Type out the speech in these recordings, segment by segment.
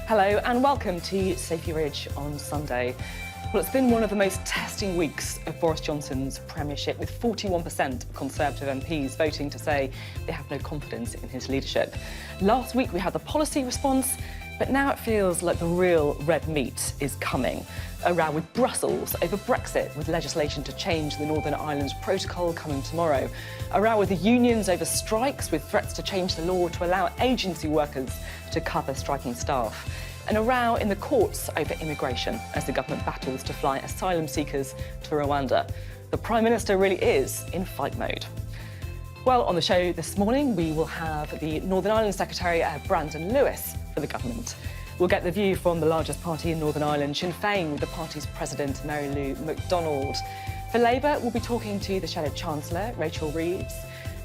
Hello and welcome to Sophy Ridge on Sunday. Well, it's been one of the most testing weeks of Boris Johnson's premiership, with 41% of Conservative MPs voting to say they have no confidence in his leadership. Last week we had the policy response, but now it feels like the real red meat is coming. A row with Brussels over Brexit, with legislation to change the Northern Ireland Protocol coming tomorrow. A row with the unions over strikes, with threats to change the law to allow agency workers to cover striking staff. And a row in the courts over immigration, as the government battles to fly asylum seekers to Rwanda. The Prime Minister really is in fight mode. Well, on the show this morning, we will have the Northern Ireland Secretary, Brandon Lewis, for the government. We'll get the view from the largest party in Northern Ireland, Sinn Fein, with the party's president, McDonald. For Labour, we'll be talking to the shadow Chancellor, Reeves.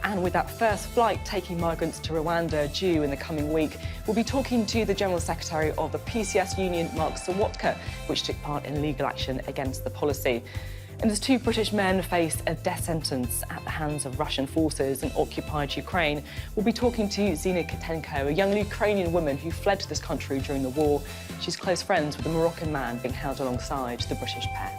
And with that first flight taking migrants to Rwanda due in the coming week, we'll be talking to the General Secretary of the PCS union, Serwotka, which took part in legal action against the policy. And as two British men face a death sentence at the hands of Russian forces in occupied Ukraine, we'll be talking to Zina Kitenko, a young Ukrainian woman who fled to this country during the war. She's close friends with a Moroccan man being held alongside the British pair.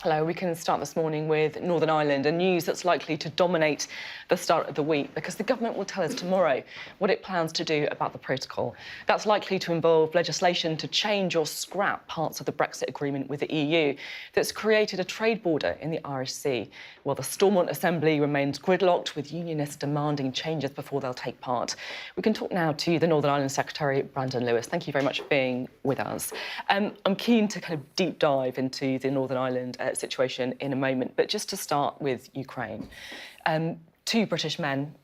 Hello, we can start this morning with Northern Ireland, and news that's likely to dominate the start of the week, because the government will tell us tomorrow what it plans to do about the protocol. That's likely to involve legislation to change or scrap parts of the Brexit agreement with the EU that's created a trade border in the Irish Sea. Well, the Stormont Assembly remains gridlocked, with unionists demanding changes before they'll take part. We can talk now to the Northern Ireland Secretary, Brandon Lewis. Thank you very much for being with us. I'm keen to kind of deep dive into the Northern Ireland situation in a moment, but just to start with Ukraine. Two British men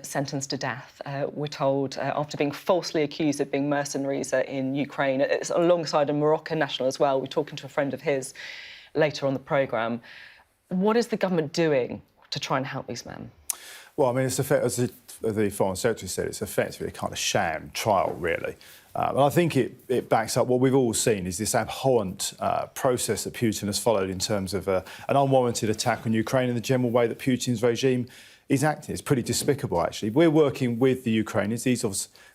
sentenced to death, we're told, after being falsely accused of being mercenaries in Ukraine. It's alongside a Moroccan national as well. We're talking to a friend of his later on the programme. What is the government doing to try and help these men? Well, I mean, it's as the Foreign Secretary said, it's effectively a kind of sham trial, really. And I think it backs up what we've all seen is this abhorrent process that Putin has followed in terms of an unwarranted attack on Ukraine and the general way that Putin's regime is acting. It's pretty despicable, actually. We're working with the Ukrainians. These are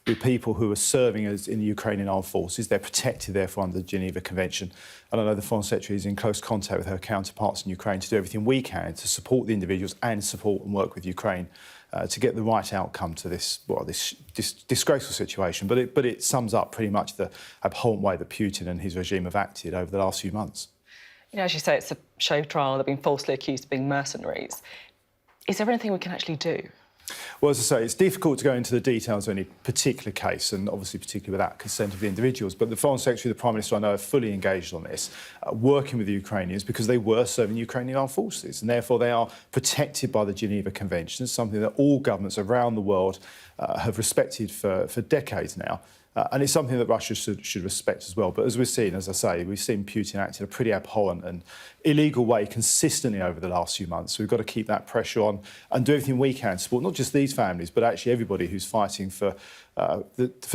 with people who are serving in the Ukrainian armed forces. They're protected, therefore, under the Geneva Convention. And I know the Foreign Secretary is in close contact with her counterparts in Ukraine to do everything we can to support the individuals and support and work with Ukraine to get the right outcome to this disgraceful situation. But it sums up pretty much the abhorrent way that Putin and his regime have acted over the last few months. You know, as you say, it's a show trial. They've been falsely accused of being mercenaries. Is there anything we can actually do? Well, as I say, it's difficult to go into the details of any particular case, and obviously particularly without consent of the individuals. But the Foreign Secretary, the Prime Minister, I know, are fully engaged on this, working with the Ukrainians because they were serving Ukrainian armed forces, and therefore they are protected by the Geneva Convention, something that all governments around the world have respected for decades now. And it's something that Russia should respect as well. But as we've seen, as I say, we've seen Putin act in a pretty abhorrent and illegal way consistently over the last few months. So we've got to keep that pressure on and do everything we can to support not just these families, but actually everybody who's fighting for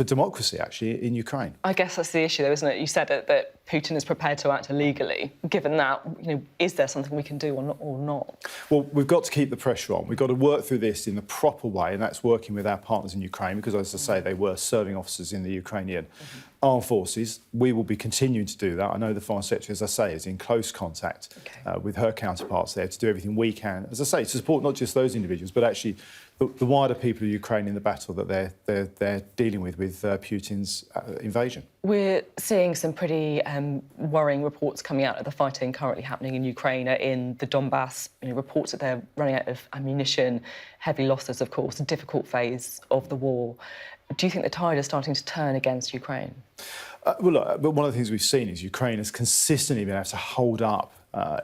democracy, actually, in Ukraine. I guess that's the issue, though, isn't it? You said that Putin is prepared to act illegally. Given that, you know, is there something we can do or not? Well, we've got to keep the pressure on. We've got to work through this in the proper way, and that's working with our partners in Ukraine, because, as I say, they were serving officers in the Ukrainian armed forces. We will be continuing to do that. I know the Foreign Secretary, as I say, is in close contact with her counterparts there to do everything we can, as I say, to support not just those individuals, but actually the wider people of Ukraine in the battle that they're dealing with Putin's invasion. We're seeing some pretty worrying reports coming out of the fighting currently happening in Ukraine, in the Donbass. You know, reports that they're running out of ammunition, heavy losses, of course, a difficult phase of the war. Do you think the tide is starting to turn against Ukraine? Well, look, but one of the things we've seen is Ukraine has consistently been able to hold up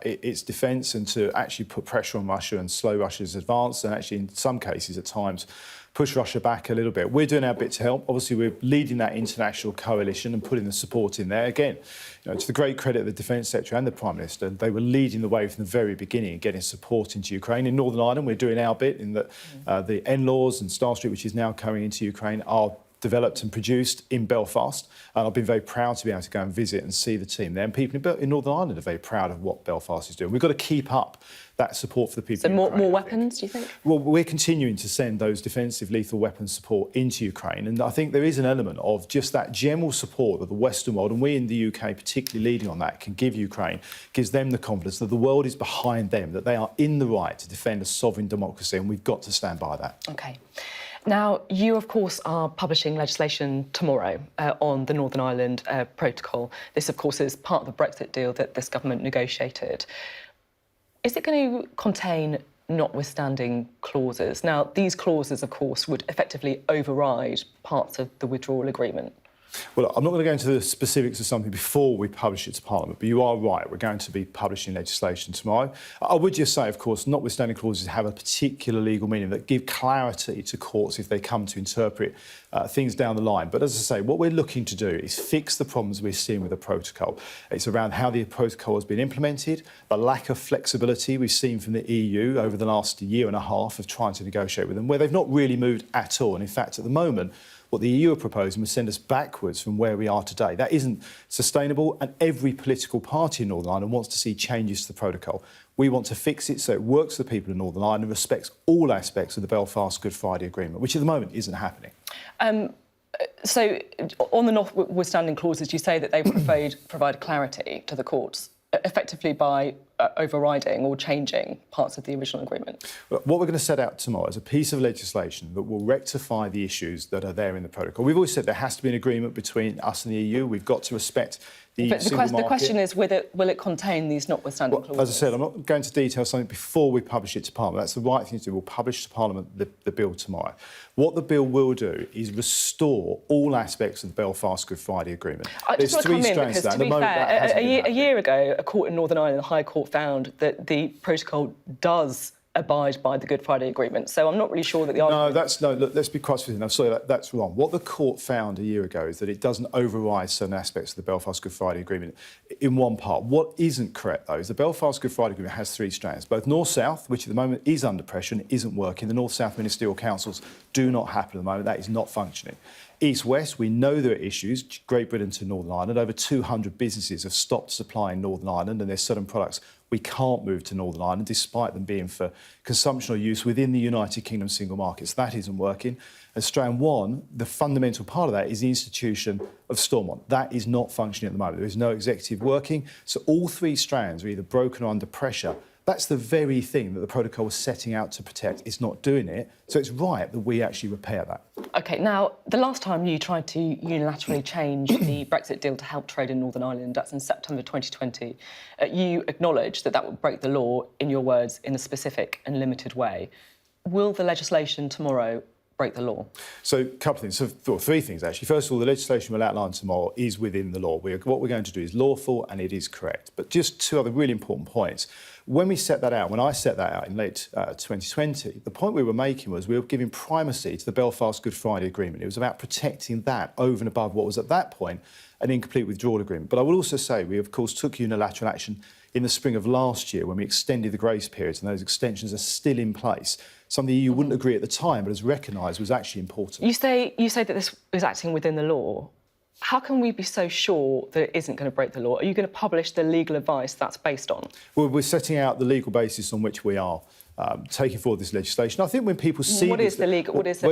its defence and to actually put pressure on Russia and slow Russia's advance, and actually in some cases at times push Russia back a little bit. We're doing our bit to help. Obviously, we're leading that international coalition and putting the support in there. Again, you know, to the great credit of the Defence Secretary and the Prime Minister, they were leading the way from the very beginning, getting support into Ukraine. In Northern Ireland, we're doing our bit in that the NLAWs and Star Street, which is now coming into Ukraine, are developed and produced in Belfast. And I've been very proud to be able to go and visit and see the team there. And people in Northern Ireland are very proud of what Belfast is doing. We've got to keep up that support for the people in Ukraine. So more weapons, do you think? Well, we're continuing to send those defensive lethal weapons support into Ukraine. And I think there is an element of just that general support that the Western world, and we in the UK particularly leading on that, can give Ukraine, gives them the confidence that the world is behind them, that they are in the right to defend a sovereign democracy, and we've got to stand by that. OK. Now, you, of course, are publishing legislation tomorrow on the Northern Ireland Protocol. This, of course, is part of the Brexit deal that this government negotiated. Is it going to contain notwithstanding clauses? Now, these clauses, of course, would effectively override parts of the withdrawal agreement. Well, I'm not going to go into the specifics of something before we publish it to Parliament, but you are right, we're going to be publishing legislation tomorrow. I would just say, of course, notwithstanding clauses have a particular legal meaning that give clarity to courts if they come to interpret things down the line. But as I say, what we're looking to do is fix the problems we're seeing with the protocol. It's around how the protocol has been implemented, the lack of flexibility we've seen from the EU over the last year and a half of trying to negotiate with them, where they've not really moved at all. And in fact, at the moment, what the EU are proposing would send us backwards from where we are today. That isn't sustainable, and every political party in Northern Ireland wants to see changes to the protocol. We want to fix it so it works for the people in Northern Ireland and respects all aspects of the Belfast Good Friday Agreement, which at the moment isn't happening. So, on the notwithstanding clauses, you say that they provide clarity to the courts, effectively by overriding or changing parts of the original agreement. What we're going to set out tomorrow is a piece of legislation that will rectify the issues that are there in the protocol. We've always said there has to be an agreement between us and the EU. We've got to respect the single market. The question is, will it contain these notwithstanding clauses? As I said, I'm not going to detail something before we publish it to Parliament. That's the right thing to do. We'll publish to Parliament the bill tomorrow. What the bill will do is restore all aspects of the Belfast Good Friday Agreement. There's three strands to that. To be fair, a year ago, a court in Northern Ireland, the High Court, found that the protocol does abide by the Good Friday Agreement. So I'm not really sure that the argument... Look, let's be quite specific. I'm sorry, that's wrong. What the court found a year ago is that it doesn't override certain aspects of the Belfast Good Friday Agreement in one part. What isn't correct, though, is the Belfast Good Friday Agreement has three strands, both North-South, which at the moment is under pressure and isn't working. The North-South Ministerial Councils do not happen at the moment. That is not functioning. East-West, we know there are issues. Great Britain to Northern Ireland. Over 200 businesses have stopped supplying Northern Ireland, and there's certain products we can't move to Northern Ireland, despite them being for consumption or use within the United Kingdom single markets. That isn't working. And strand one, the fundamental part of that is the institution of Stormont. That is not functioning at the moment. There is no executive working. So all three strands are either broken or under pressure. That's the very thing that the protocol was setting out to protect. It's not doing it. So it's right that we actually repair that. OK, now, the last time you tried to unilaterally change the Brexit deal to help trade in Northern Ireland, that's in September 2020, you acknowledged that that would break the law, in your words, in a specific and limited way. Will the legislation tomorrow break the law? So a couple of things, three things actually. First of all, the legislation we'll outline tomorrow is within the law. What we're going to do is lawful and it is correct. But just two other really important points. When we set that out, when I set that out in late 2020, the point we were making was we were giving primacy to the Belfast Good Friday Agreement. It was about protecting that over and above what was at that point an incomplete withdrawal agreement. But I will also say we, of course, took unilateral action in the spring of last year when we extended the grace periods, and those extensions are still in place. Something the EU wouldn't agree at the time, but has recognised was actually important. You say that this is acting within the law. How can we be so sure that it isn't going to break the law? Are you going to publish the legal advice that's based on? Well, we're setting out the legal basis on which we are taking forward this legislation. I think when people see What is the legal basis?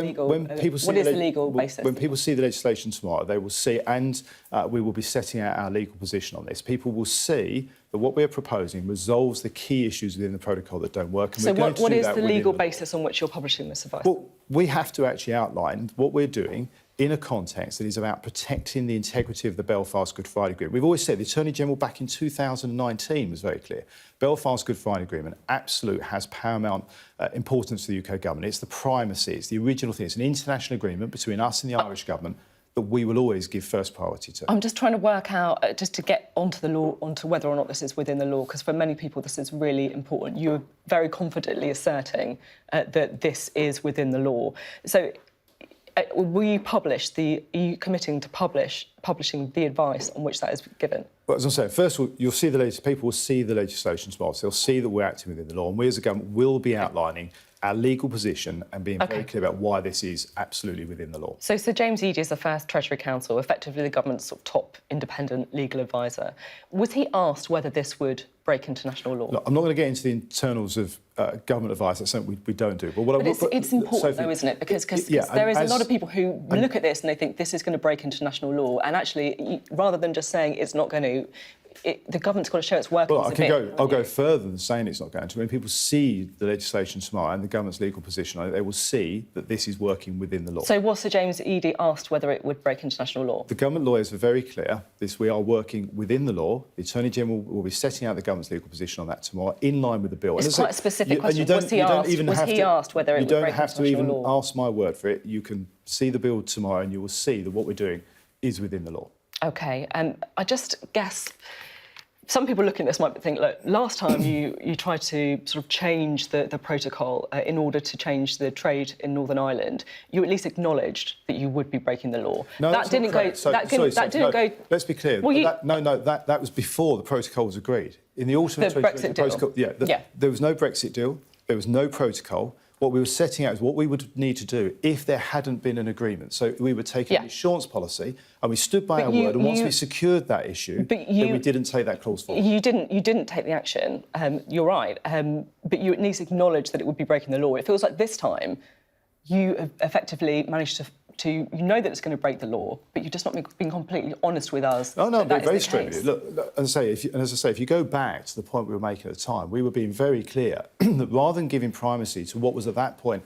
When people see the legislation tomorrow, they will see, and we will be setting out our legal position on this. People will see that what we're proposing resolves the key issues within the protocol that don't work. And so what is the legal basis on which you're publishing this advice? Well, we have to actually outline what we're doing in a context that is about protecting the integrity of the Belfast Good Friday Agreement. We've always said, the Attorney-General back in 2019 was very clear. Belfast Good Friday Agreement absolute has paramount importance to the UK government. It's the primacy, it's the original thing. It's an international agreement between us and the Irish government that we will always give first priority to. I'm just trying to work out, just to get onto the law, onto whether or not this is within the law, because for many people this is really important. You're very confidently asserting that this is within the law. So will you publish are you committing to publishing the advice on which that is given? Well, as I say, first of all, people will see the legislation tomorrow, so they'll see that we're acting within the law, and we as a government will be outlining our legal position and being very clear about why this is absolutely within the law. So Sir James Eadie is the first Treasury Counsel, effectively the government's sort of top independent legal advisor. Was he asked whether this would break international law? Look, I'm not going to get into the internals of government advice. That's something we don't do. But it's important, Sophie, though, isn't it? Because there is a lot of people who look at this and they think this is going to break international law. And actually, rather than just saying it's not going to, the government's got to show it's working. Well, I'll go further than saying it's not going to. When people see the legislation tomorrow and the government's legal position, they will see that this is working within the law. So was Sir James Eadie asked whether it would break international law? The government lawyers were very clear. We are working within the law. The Attorney General will be setting out the government's legal position on that tomorrow, in line with the bill. It's quite a specific question. Was he asked whether it would break international law? You don't have to even ask my word for it. You can see the bill tomorrow and you will see that what we're doing is within the law. OK. I just guess some people looking at this might think, look, last time you tried to sort of change the protocol in order to change the trade in Northern Ireland, you at least acknowledged that you would be breaking the law. No, that didn't go. That didn't go. Let's be clear. Well, that was before the protocol was agreed. In the autumn of 2020, the protocol, there was no Brexit deal. There was no protocol. What we were setting out is what we would need to do if there hadn't been an agreement. So we were taking an assurance policy and we stood by our word. And once we secured that issue, then we didn't take that clause forward. You didn't take the action. You're right. But you at least acknowledged that it would be breaking the law. It feels like this time you have effectively managed to you know that it's going to break the law, but you're just not being completely honest with us. Oh, no, I'm being very straight with you. Look, as I say, if you go back to the point we were making at the time, we were being very clear that rather than giving primacy to what was at that point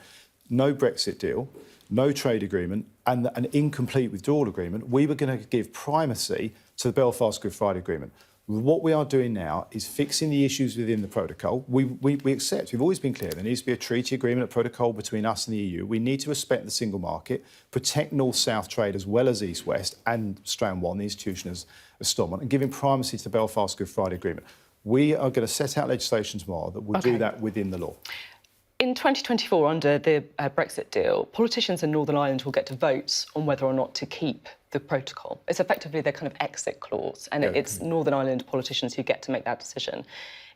no Brexit deal, no trade agreement and an incomplete withdrawal agreement, we were going to give primacy to the Belfast Good Friday Agreement. What we are doing now is fixing the issues within the protocol. We accept, we've always been clear, there needs to be a treaty agreement, a protocol between us and the EU. We need to respect the single market, protect North-South trade as well as East-West and Strand 1, the institution as Stormont, and giving primacy to the Belfast Good Friday Agreement. We are going to set out legislation tomorrow that will do that within the law. In 2024, under the Brexit deal, politicians in Northern Ireland will get to vote on whether or not to keep the protocol. It's effectively their kind of exit clause, and it's Northern Ireland politicians who get to make that decision.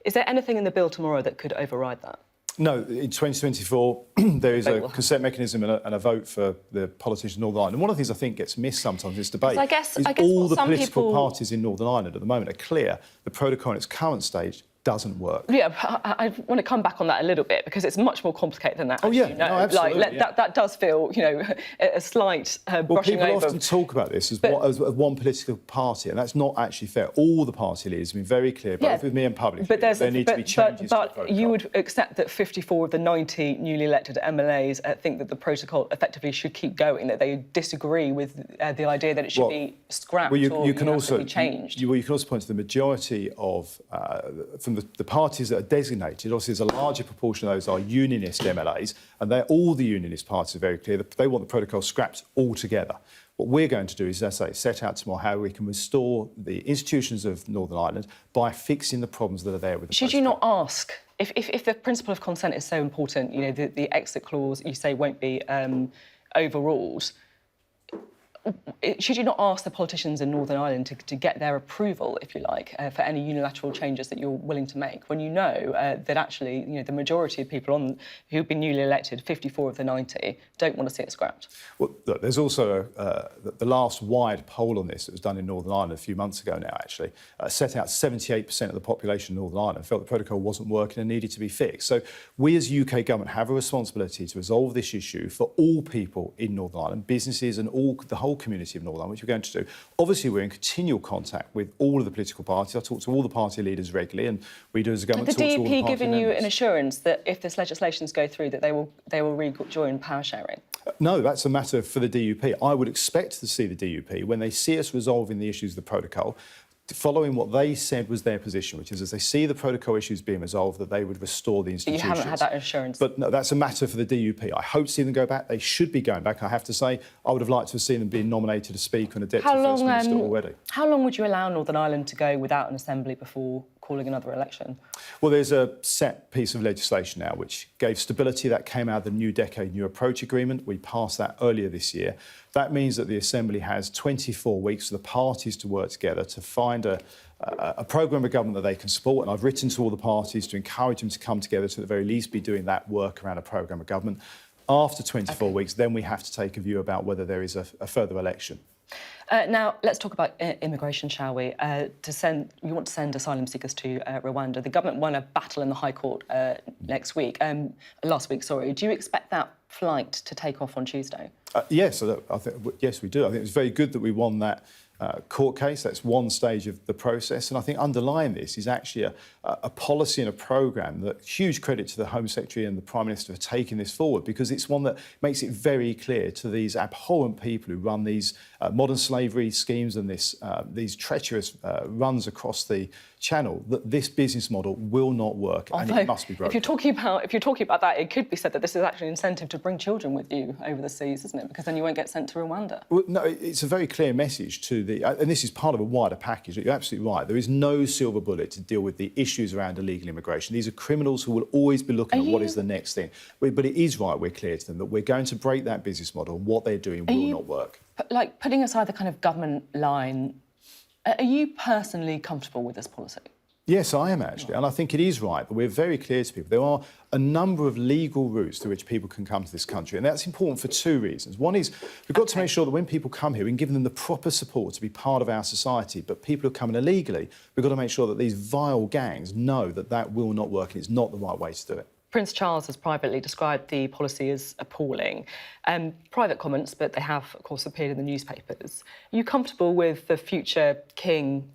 Is there anything in the bill tomorrow that could override that? No, in 2024, there is a consent mechanism and a vote for the politicians in Northern Ireland. And one of the things I think gets missed sometimes in this debate is all the political parties in Northern Ireland at the moment are clear the protocol in its current stage doesn't work. Yeah, I want to come back on that a little bit because it's much more complicated than that. Oh, yeah, no, absolutely. That does feel, a slight brushing over. People often talk about this as one political party, and that's not actually fair. All the party leaders have been very clear, both with me and publicly, there need to be changes to the protocol. You would accept that 54 of the 90 newly elected MLAs think that the protocol effectively should keep going, that they disagree with the idea that it should be scrapped or be changed. You can also point to the majority of, from the parties that are designated, obviously there's a larger proportion of those are unionist MLAs, and all the unionist parties are very clear that they want the protocol scrapped altogether. What we're going to do is, as I say, set out tomorrow how we can restore the institutions of Northern Ireland by fixing the problems that are there with the protocol. Should you not ask, if the principle of consent is so important, the exit clause you say won't be overruled, should you not ask the politicians in Northern Ireland to get their approval, if you like, for any unilateral changes that you're willing to make, when you know that actually, the majority of people who've been newly elected, 54 of the 90, don't want to see it scrapped? Well, look, there's also the last wide poll on this that was done in Northern Ireland a few months ago now, actually, set out 78% of the population in Northern Ireland felt the protocol wasn't working and needed to be fixed. So we as UK government have a responsibility to resolve this issue for all people in Northern Ireland, businesses and the whole community of Northern Ireland, which we're going to do. Obviously, we're in continual contact with all of the political parties. I talk to all the party leaders regularly, and we do as a government. The DUP given you an assurance that if this legislations go through, that they will rejoin power sharing? No, that's a matter for the DUP. I would expect to see the DUP, when they see us resolving the issues of the protocol, following what they said was their position, which is as they see the protocol issues being resolved, that they would restore the institutions. But you haven't had that assurance. But no, that's a matter for the DUP. I hope to see them go back. They should be going back, I have to say. I would have liked to have seen them being nominated as Speaker and a Deputy First Minister already. How long would you allow Northern Ireland to go without an assembly before calling another election? Well, there's a set piece of legislation now which gave stability. That came out of the New Decade New Approach Agreement. We passed that earlier this year. That means that the Assembly has 24 weeks for the parties to work together to find a programme of government that they can support. And I've written to all the parties to encourage them to come together to at the very least be doing that work around a programme of government. After 24 weeks, then we have to take a view about whether there is a further election. Now, let's talk about immigration, shall we? You want to send asylum seekers to Rwanda. The government won a battle in the High Court last week. Do you expect that flight to take off on Tuesday? Yes, yes, we do. I think it's very good that we won that court case. That's one stage of the process. And I think underlying this is actually a policy and a programme that huge credit to the Home Secretary and the Prime Minister for taking this forward, because it's one that makes it very clear to these abhorrent people who run these modern slavery schemes and these treacherous runs across the channel that this business model will not work. Although, and it must be broken. If you're talking about that, it could be said that this is actually an incentive to bring children with you over the seas, isn't it? Because then you won't get sent to Rwanda. Well, no, it's a very clear message to and this is part of a wider package. You're absolutely right. There is no silver bullet to deal with the issues around illegal immigration. These are criminals who will always be looking at what is the next thing. But it is right, we're clear to them that we're going to break that business model, and what they're doing will not work. Like, putting aside the kind of government line, are you personally comfortable with this policy? Yes, I am actually, and I think it is right that we're very clear to people. There are a number of legal routes through which people can come to this country, and that's important for two reasons. One is we've got to make sure that when people come here, we can give them the proper support to be part of our society. But people who are coming illegally, we've got to make sure that these vile gangs know that that will not work and it's not the right way to do it. Prince Charles has privately described the policy as appalling. Private comments, but they have, of course, appeared in the newspapers. Are you comfortable with the future king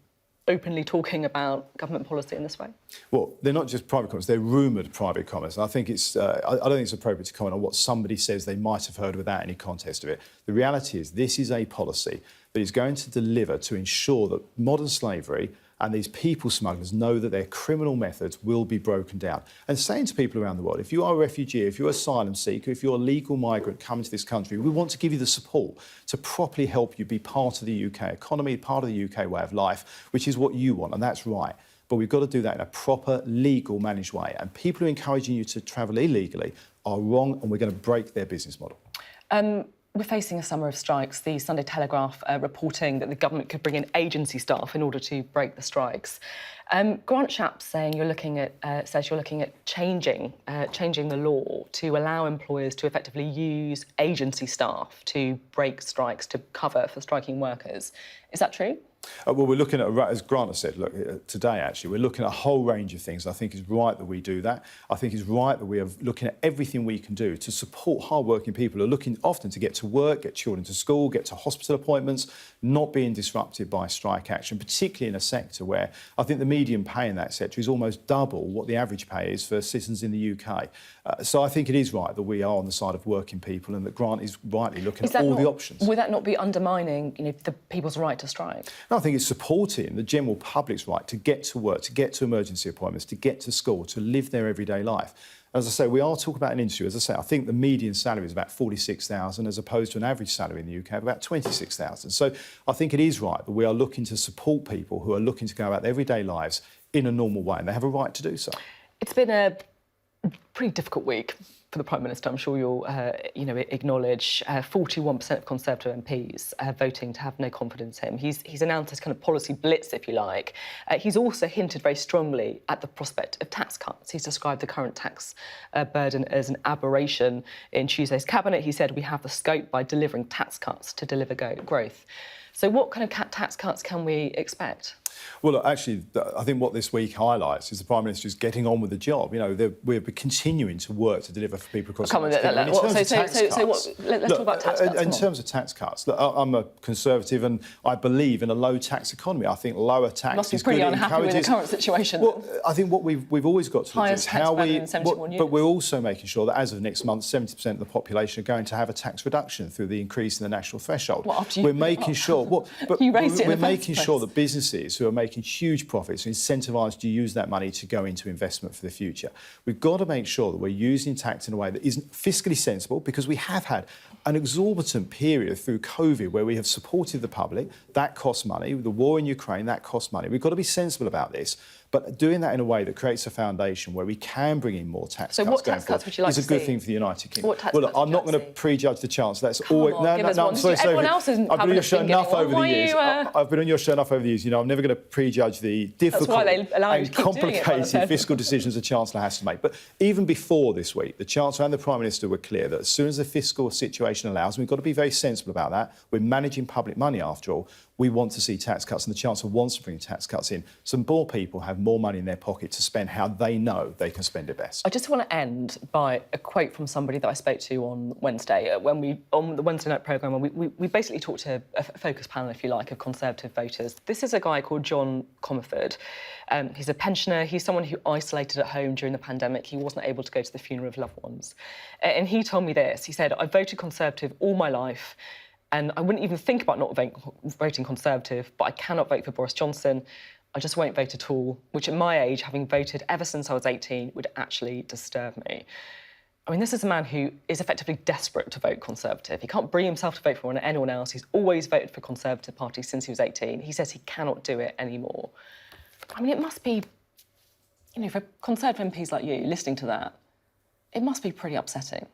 openly talking about government policy in this way? Well, they're not just private comments, they're rumoured private comments. And I think I don't think it's appropriate to comment on what somebody says they might have heard without any context of it. The reality is this is a policy that is going to deliver to ensure that modern slavery and these people smugglers know that their criminal methods will be broken down. And saying to people around the world, if you are a refugee, if you're an asylum seeker, if you're a legal migrant coming to this country, we want to give you the support to properly help you be part of the UK economy, part of the UK way of life, which is what you want, and that's right. But we've got to do that in a proper, legal, managed way. And people who are encouraging you to travel illegally are wrong, and we're going to break their business model. We're facing a summer of strikes. The Sunday Telegraph reporting that the government could bring in agency staff in order to break the strikes. Grant Shapps says you're looking at changing the law to allow employers to effectively use agency staff to break strikes, to cover for striking workers. Is that true? Well, we're looking at, as Grant has said, look, today actually, we're looking at a whole range of things. I think it's right that we do that. I think it's right that we are looking at everything we can do to support hard-working people who are looking often to get to work, get children to school, get to hospital appointments, not being disrupted by strike action, particularly in a sector where I think the median pay in that sector is almost double what the average pay is for citizens in the UK. So I think it is right that we are on the side of working people and that Grant is rightly looking at all the options. Would that not be undermining, the people's right to strike? No, I think it's supporting the general public's right to get to work, to get to emergency appointments, to get to school, to live their everyday life. As I say, we are talking about an industry, as I say, I think the median salary is about $46,000 as opposed to an average salary in the UK of about $26,000. So I think it is right that we are looking to support people who are looking to go about their everyday lives in a normal way, and they have a right to do so. It's been a pretty difficult week for the Prime Minister. I'm sure you'll, acknowledge 41% of Conservative MPs voting to have no confidence in him. He's announced this kind of policy blitz, if you like. He's also hinted very strongly at the prospect of tax cuts. He's described the current tax burden as an aberration. In Tuesday's cabinet, he said we have the scope by delivering tax cuts to deliver growth. So what kind of tax cuts can we expect? Well, look, actually, I think what this week highlights is the Prime Minister is getting on with the job. We're continuing to work to deliver for people across the country. Let's talk about tax cuts. In terms of tax cuts, look, I'm a Conservative and I believe in a low-tax economy. I think lower tax must be is pretty good. Unhappy with the current situation. Well, I think what we've always got to look at is how we... But we're also making sure that as of next month, 70% of the population are going to have a tax reduction through the increase in the national threshold. We're making sure... We're making sure that businesses who are making huge profits are incentivised to use that money to go into investment for the future. We've got to make sure that we're using tax in a way that isn't fiscally sensible, because we have had an exorbitant period through COVID where we have supported the public. That costs money. The war in Ukraine, that costs money. We've got to be sensible about this. But doing that in a way that creates a foundation where we can bring in more tax cuts what going tax forward cuts would you like is a to good see? thing for the United Kingdom. What tax Well, cuts look, would I'm you not like going to to see? prejudge the Chancellor. That's Come always... on, No, give no, us no, one. I'm sorry, Everyone Sophie. else is I've been on having your a show finger enough in. over the Why are years. you, I've been on your show enough over the years. You know, I'm never going to prejudge the difficult why they allow you and to keep doing it, complicated fiscal decisions the Chancellor has to make. But even before this week, the Chancellor and the Prime Minister were clear that as soon as the fiscal situation allows, and we've got to be very sensible about that, we're managing public money after all, we want to see tax cuts, and the Chancellor wants to bring tax cuts in. Some more people have more money in their pocket to spend how they know they can spend it best. I just want to end by a quote from somebody that I spoke to on Wednesday, on the Wednesday night programme, we basically talked to a focus panel, if you like, of Conservative voters. This is a guy called John Comerford. He's a pensioner. He's someone who isolated at home during the pandemic. He wasn't able to go to the funeral of loved ones. And he told me this. He said, I voted Conservative all my life, and I wouldn't even think about not voting Conservative, but I cannot vote for Boris Johnson. I just won't vote at all, which at my age, having voted ever since I was 18, would actually disturb me. I mean, this is a man who is effectively desperate to vote Conservative. He can't bring himself to vote for anyone else. He's always voted for Conservative Party since he was 18. He says he cannot do it anymore. I mean, it must be, you know, for Conservative MPs like you, listening to that, it must be pretty upsetting.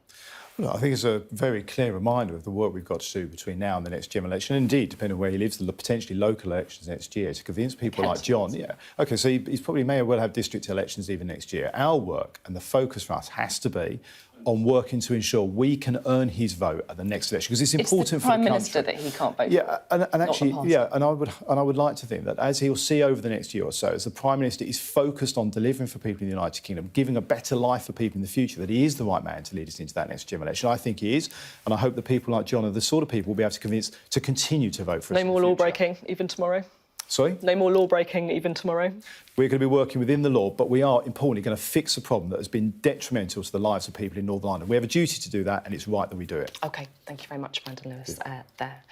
Well, I think it's a very clear reminder of the work we've got to do between now and the next general election. Indeed, depending on where he lives, the potentially local elections next year, to convince people like John. Yeah, OK, so he's probably may well have district elections even next year. Our work and the focus for us has to be on working to ensure we can earn his vote at the next election, because it's important for the country. It's the Prime Minister that he can't vote for. And actually, I would like to think that as he'll see over the next year or so, as the Prime Minister is focused on delivering for people in the United Kingdom, giving a better life for people in the future, that he is the right man to lead us into that next general election. I think he is, and I hope that people like John are the sort of people we'll be able to convince to continue to vote for us. No more law breaking, even tomorrow? Sorry? No more law breaking, even tomorrow? We're going to be working within the law, but we are, importantly, going to fix a problem that has been detrimental to the lives of people in Northern Ireland. We have a duty to do that, and it's right that we do it. OK, thank you very much, Brandon Lewis, there.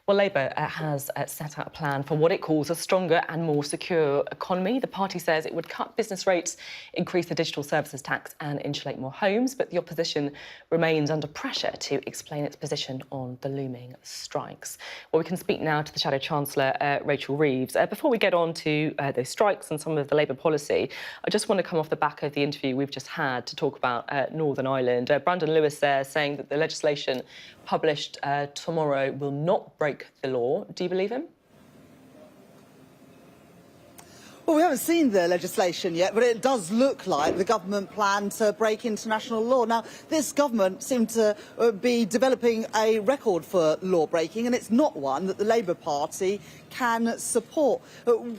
Well, Labour has set out a plan for what it calls a stronger and more secure economy. The party says it would cut business rates, increase the digital services tax and insulate more homes, but the opposition remains under pressure to explain its position on the looming strikes. Well, we can speak now to the Shadow Chancellor, Rachel Reeves. Before we get on to those strikes and some of the Labour policy, I just want to come off the back of the interview we've just had to talk about Northern Ireland. Brandon Lewis there saying that the legislation published tomorrow will not break the law. Do you believe him? Well, we haven't seen the legislation yet, but it does look like the government plan to break international law. Now, this government seemed to be developing a record for law breaking, and it's not one that the Labour Party can support.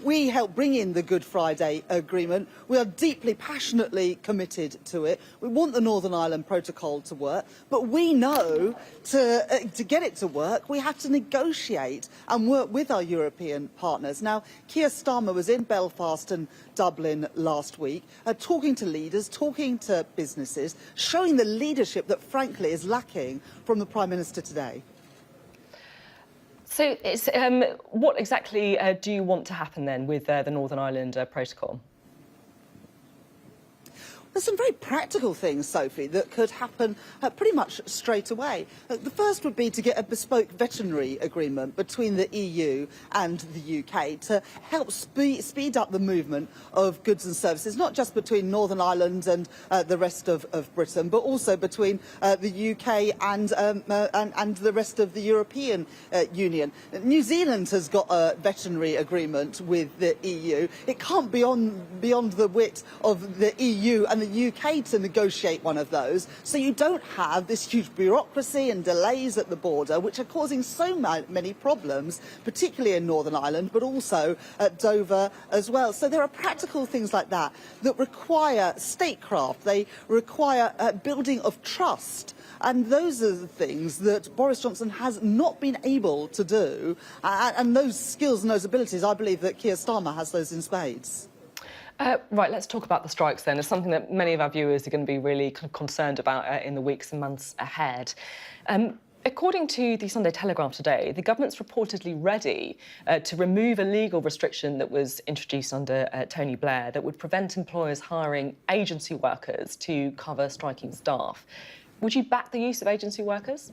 We helped bring in the Good Friday Agreement. We are deeply, passionately committed to it. We want the Northern Ireland Protocol to work, but we know to get it to work, we have to negotiate and work with our European partners. Now, Keir Starmer was in Belfast and Dublin last week, talking to leaders, talking to businesses, showing the leadership that, frankly, is lacking from the Prime Minister today. So it's, what exactly do you want to happen then with the Northern Ireland Protocol? There's some very practical things, Sophie, that could happen pretty much straight away. The first would be to get a bespoke veterinary agreement between the EU and the UK to help speed up the movement of goods and services, not just between Northern Ireland and the rest of Britain, but also between the UK and the rest of the European Union. New Zealand has got a veterinary agreement with the EU. It can't be beyond the wit of the EU and the UK to negotiate one of those, so you don't have this huge bureaucracy and delays at the border, which are causing so many problems, particularly in Northern Ireland, but also at Dover as well. So there are practical things like that that require statecraft. They require building of trust. And those are the things that Boris Johnson has not been able to do. And those skills and those abilities, I believe that Keir Starmer has those in spades. Right, let's talk about the strikes then. It's something that many of our viewers are going to be really concerned about in the weeks and months ahead. According to the Sunday Telegraph today, the government's reportedly ready to remove a legal restriction that was introduced under Tony Blair that would prevent employers hiring agency workers to cover striking staff. Would you back the use of agency workers?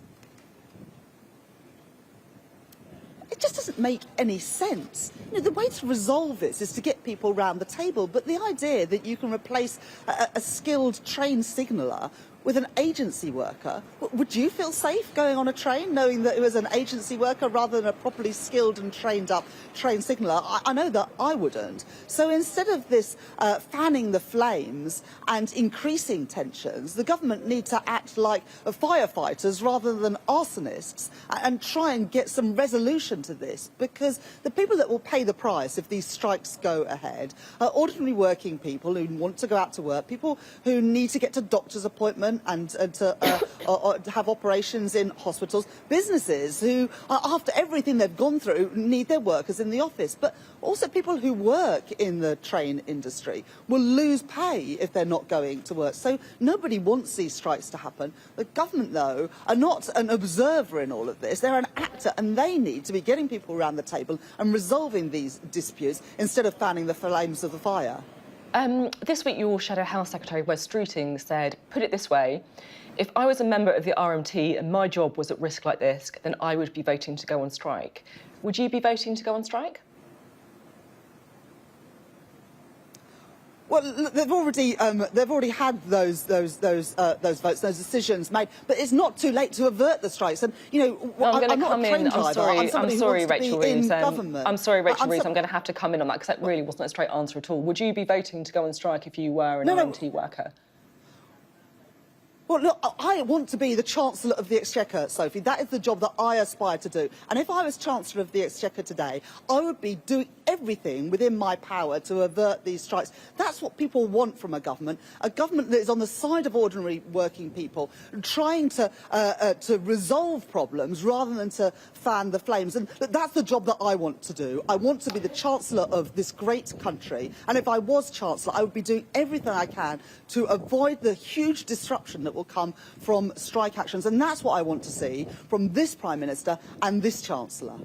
It just doesn't doesn't make any sense. You know, the way to resolve this is to get people round the table, but the idea that you can replace a skilled trained signaller with an agency worker, would you feel safe going on a train knowing that it was an agency worker rather than a properly skilled and trained signaller? I know that I wouldn't. So instead of this fanning the flames and increasing tensions, the government need to act like firefighters rather than arsonists and try and get some resolution to this, because the people that will pay the price if these strikes go ahead are ordinary working people who want to go out to work, people who need to get to doctor's appointments and to have operations in hospitals, businesses who, after everything they've gone through, need their workers in the office. But also people who work in the train industry will lose pay if they're not going to work. So nobody wants these strikes to happen. The government, though, are not an observer in all of this. They're an actor, and they need to be getting people around the table and resolving these disputes instead of fanning the flames of the fire. This week, your Shadow Health Secretary, Wes Streeting, said, put it this way, if I was a member of the RMT and my job was at risk like this, then I would be voting to go on strike. Would you be voting to go on strike? Well, they've already had those votes, those decisions made, but it's not too late to avert the strikes. And you know, I'm not a train driver. I'm sorry, Rachel Reeves. I'm sorry, Rachel Reeves. I'm going to have to come in on that because that really wasn't a straight answer at all. Would you be voting to go on strike if you were an RMT worker? Well, look, I want to be the Chancellor of the Exchequer, Sophie. That is the job that I aspire to do. And if I was Chancellor of the Exchequer today, I would be doing everything within my power to avert these strikes. That's what people want from a government that is on the side of ordinary working people, trying to resolve problems rather than to fan the flames. And that's the job that I want to do. I want to be the Chancellor of this great country. And if I was Chancellor, I would be doing everything I can to avoid the huge disruption that will come from strike actions. And that's what I want to see from this Prime Minister and this Chancellor.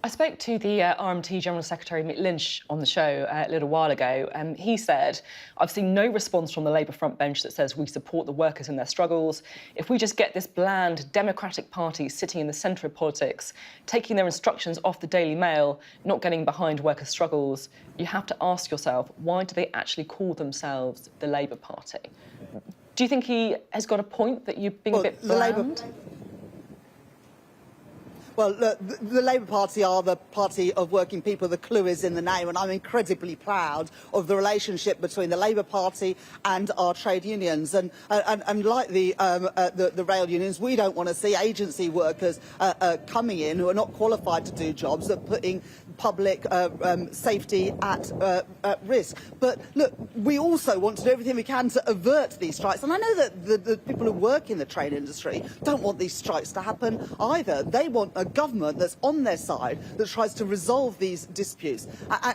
I spoke to the RMT General Secretary Mick Lynch on the show a little while ago, and he said, I've seen no response from the Labour front bench that says we support the workers in their struggles. If we just get this bland Democratic Party sitting in the centre of politics, taking their instructions off the Daily Mail, not getting behind workers' struggles, you have to ask yourself, why do they actually call themselves the Labour Party? Do you think he has got a point that you're being a bit bland? Well, the Labour Party are the party of working people. The clue is in the name, and I'm incredibly proud of the relationship between the Labour Party and our trade unions. And like the rail unions, we don't want to see agency workers coming in who are not qualified to do jobs that are putting public safety at risk. But look, we also want to do everything we can to avert these strikes. And I know that the people who work in the train industry don't want these strikes to happen either. They want a government that's on their side, that tries to resolve these disputes.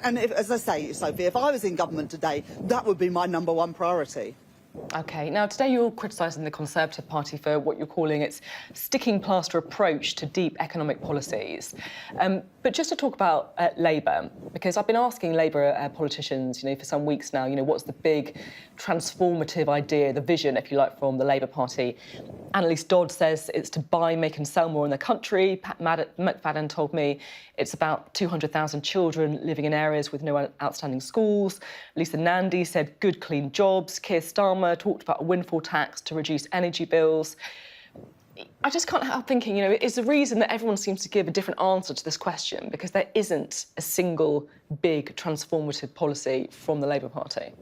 And if, as I say, Sophie, if I was in government today, that would be my #1 priority. OK, now today you're criticising the Conservative Party for what you're calling its sticking plaster approach to deep economic policies. But just to talk about Labour, because I've been asking Labour politicians, for some weeks now, what's the big transformative idea, the vision, if you like, from the Labour Party. Annalise Dodd says it's to buy, make and sell more in the country. Pat McFadden told me it's about 200,000 children living in areas with no outstanding schools. Lisa Nandy said good, clean jobs. Keir Starmer talked about a windfall tax to reduce energy bills. I just can't help thinking, it's the reason that everyone seems to give a different answer to this question, because there isn't a single big transformative policy from the Labour Party.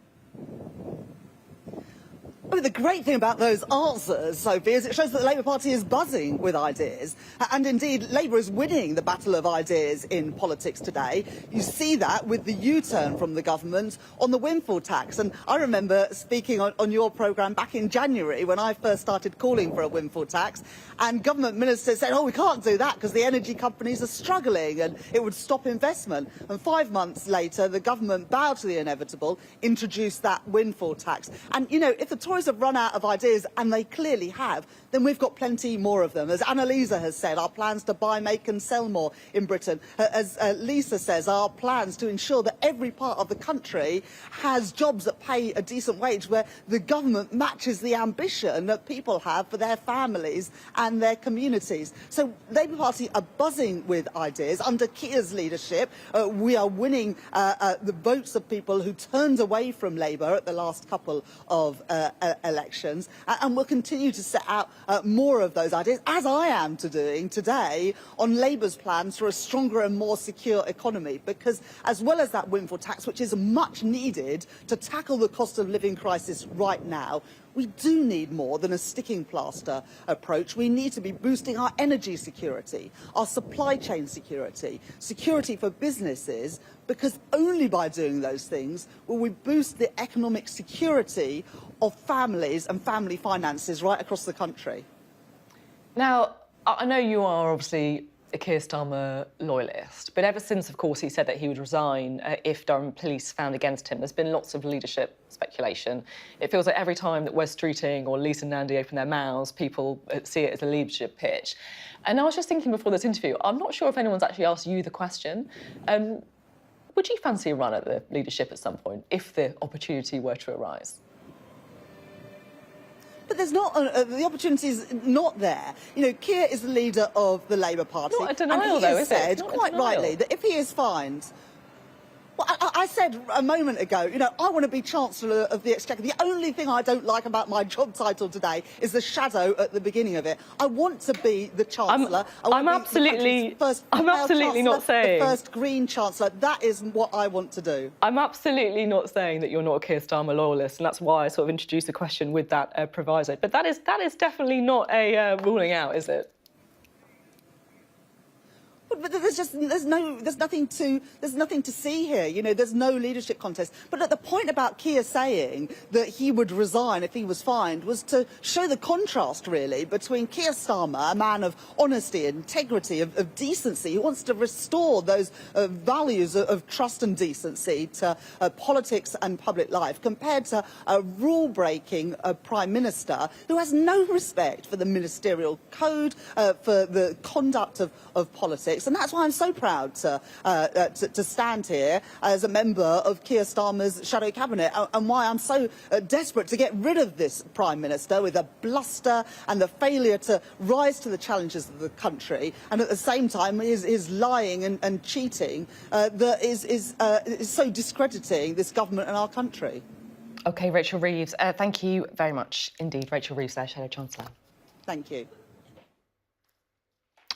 I mean, the great thing about those answers, Sophie, is it shows that the Labour Party is buzzing with ideas. And indeed, Labour is winning the battle of ideas in politics today. You see that with the U-turn from the government on the windfall tax. And I remember speaking on your programme back in January when I first started calling for a windfall tax. And government ministers said, oh, we can't do that because the energy companies are struggling and it would stop investment. And 5 months later, the government bowed to the inevitable, introduced that windfall tax. And, if the Tories Tories have run out of ideas, and they clearly have, then we've got plenty more of them. As Annalisa has said, our plans to buy, make and sell more in Britain. As Lisa says, our plans to ensure that every part of the country has jobs that pay a decent wage, where the government matches the ambition that people have for their families and their communities. So Labour Party are buzzing with ideas. Under Keir's leadership, we are winning the votes of people who turned away from Labour at the last couple of elections, and we'll continue to set out more of those ideas, as I am doing today on Labour's plans for a stronger and more secure economy, because as well as that windfall tax, which is much needed to tackle the cost of living crisis right now, we do need more than a sticking plaster approach. We need to be boosting our energy security, our supply chain security, security for businesses, because only by doing those things will we boost the economic security of families and family finances right across the country. Now, I know you are obviously a Keir Starmer loyalist, but ever since, of course, he said that he would resign if Durham police found against him, there's been lots of leadership speculation. It feels like every time that Wes Streeting or Lisa Nandy open their mouths, people see it as a leadership pitch. And I was just thinking before this interview, I'm not sure if anyone's actually asked you the question. Would you fancy a run at the leadership at some point, if the opportunity were to arise? But there's not the opportunity is not there. You know, Keir is the leader of the Labour Party, Not a denial, and he though, has is it? said It's not a quite denial. rightly that if he is fined. Well, I said a moment ago, you know, I want to be Chancellor of the Exchequer. The only thing I don't like about my job title today is the shadow at the beginning of it. I want to be the Chancellor. I'm absolutely not saying the first Green Chancellor. That is what I want to do. I'm absolutely not saying that you're not a Keir Starmer loyalist, and that's why I sort of introduced the question with that proviso. But that is definitely not a ruling out, is it? But there's nothing to see here. You know, there's no leadership contest. But the point about Keir saying that he would resign if he was fined was to show the contrast, really, between Keir Starmer, a man of honesty, integrity, of decency, who wants to restore those values of trust and decency to politics and public life, compared to a rule-breaking Prime Minister who has no respect for the ministerial code, for the conduct of politics. And that's why I'm so proud to stand here as a member of Keir Starmer's shadow cabinet, and why I'm so desperate to get rid of this Prime Minister with the bluster and the failure to rise to the challenges of the country, and at the same time is lying and cheating that is so discrediting this government and our country. OK, Rachel Reeves, thank you very much indeed. Rachel Reeves, there, Shadow Chancellor. Thank you.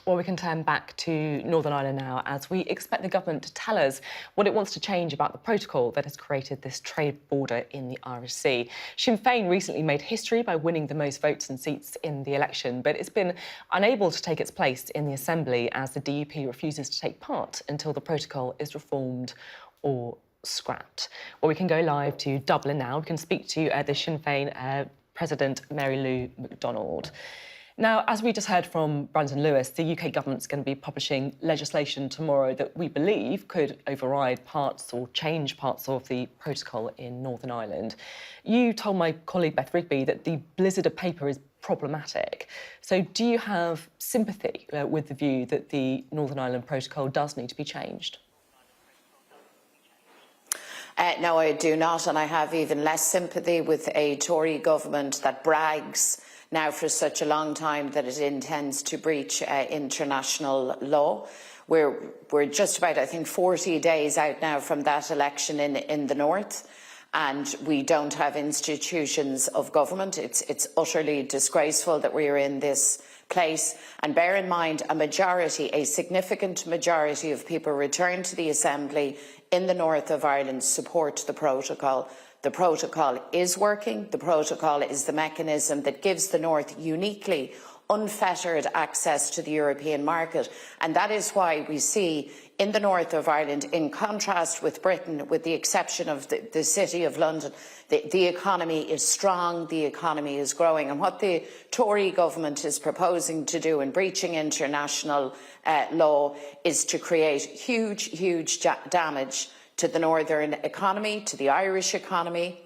Well, we can turn back to Northern Ireland now, as we expect the government to tell us what it wants to change about the protocol that has created this trade border in the Irish Sea. Sinn Fein recently made history by winning the most votes and seats in the election, but it's been unable to take its place in the Assembly as the DUP refuses to take part until the protocol is reformed or scrapped. Well, we can go live to Dublin now. We can speak to the Sinn Féin President Mary Lou McDonald. Now, as we just heard from Brandon Lewis, the UK government's going to be publishing legislation tomorrow that we believe could override parts or change parts of the protocol in Northern Ireland. You told my colleague Beth Rigby that the blizzard of paper is problematic. So do you have sympathy with the view that the Northern Ireland protocol does need to be changed? No, I do not, and I have even less sympathy with a Tory government that brags now for such a long time that it intends to breach international law. We're just about, I think, 40 days out now from that election in the north, and we don't have institutions of government. It's utterly disgraceful that we are in this place. And bear in mind, a significant majority of people returned to the Assembly in the north of Ireland support the protocol. The protocol is working. The protocol is the mechanism that gives the north uniquely unfettered access to the European market. And that is why we see in the north of Ireland, in contrast with Britain, with the exception of the City of London, the economy is strong, the economy is growing. And what the Tory government is proposing to do in breaching international law is to create huge damage to the northern economy, to the Irish economy,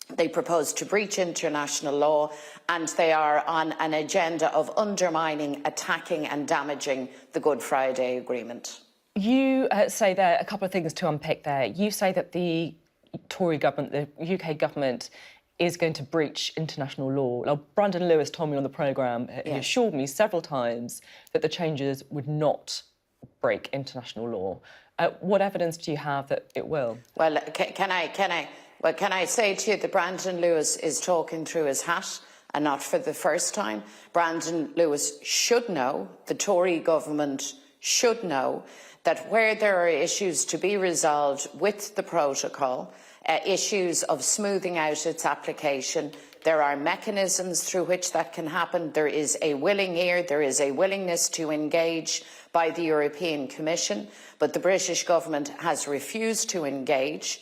They propose to breach international law, and they are on an agenda of undermining, attacking and damaging the Good Friday Agreement. You say there a couple of things to unpick there. You say that the Tory government, the UK government, is going to breach international law. Now, Brandon Lewis told me on the programme, he assured me several times that the changes would not break international law. What evidence do you have that it will? Well, can I say to you that Brandon Lewis is talking through his hat and not for the first time? Brandon Lewis should know, the Tory government should know, that where there are issues to be resolved with the protocol, issues of smoothing out its application, there are mechanisms through which that can happen. There is a willing ear, there is a willingness to engage by the European Commission, but the British government has refused to engage,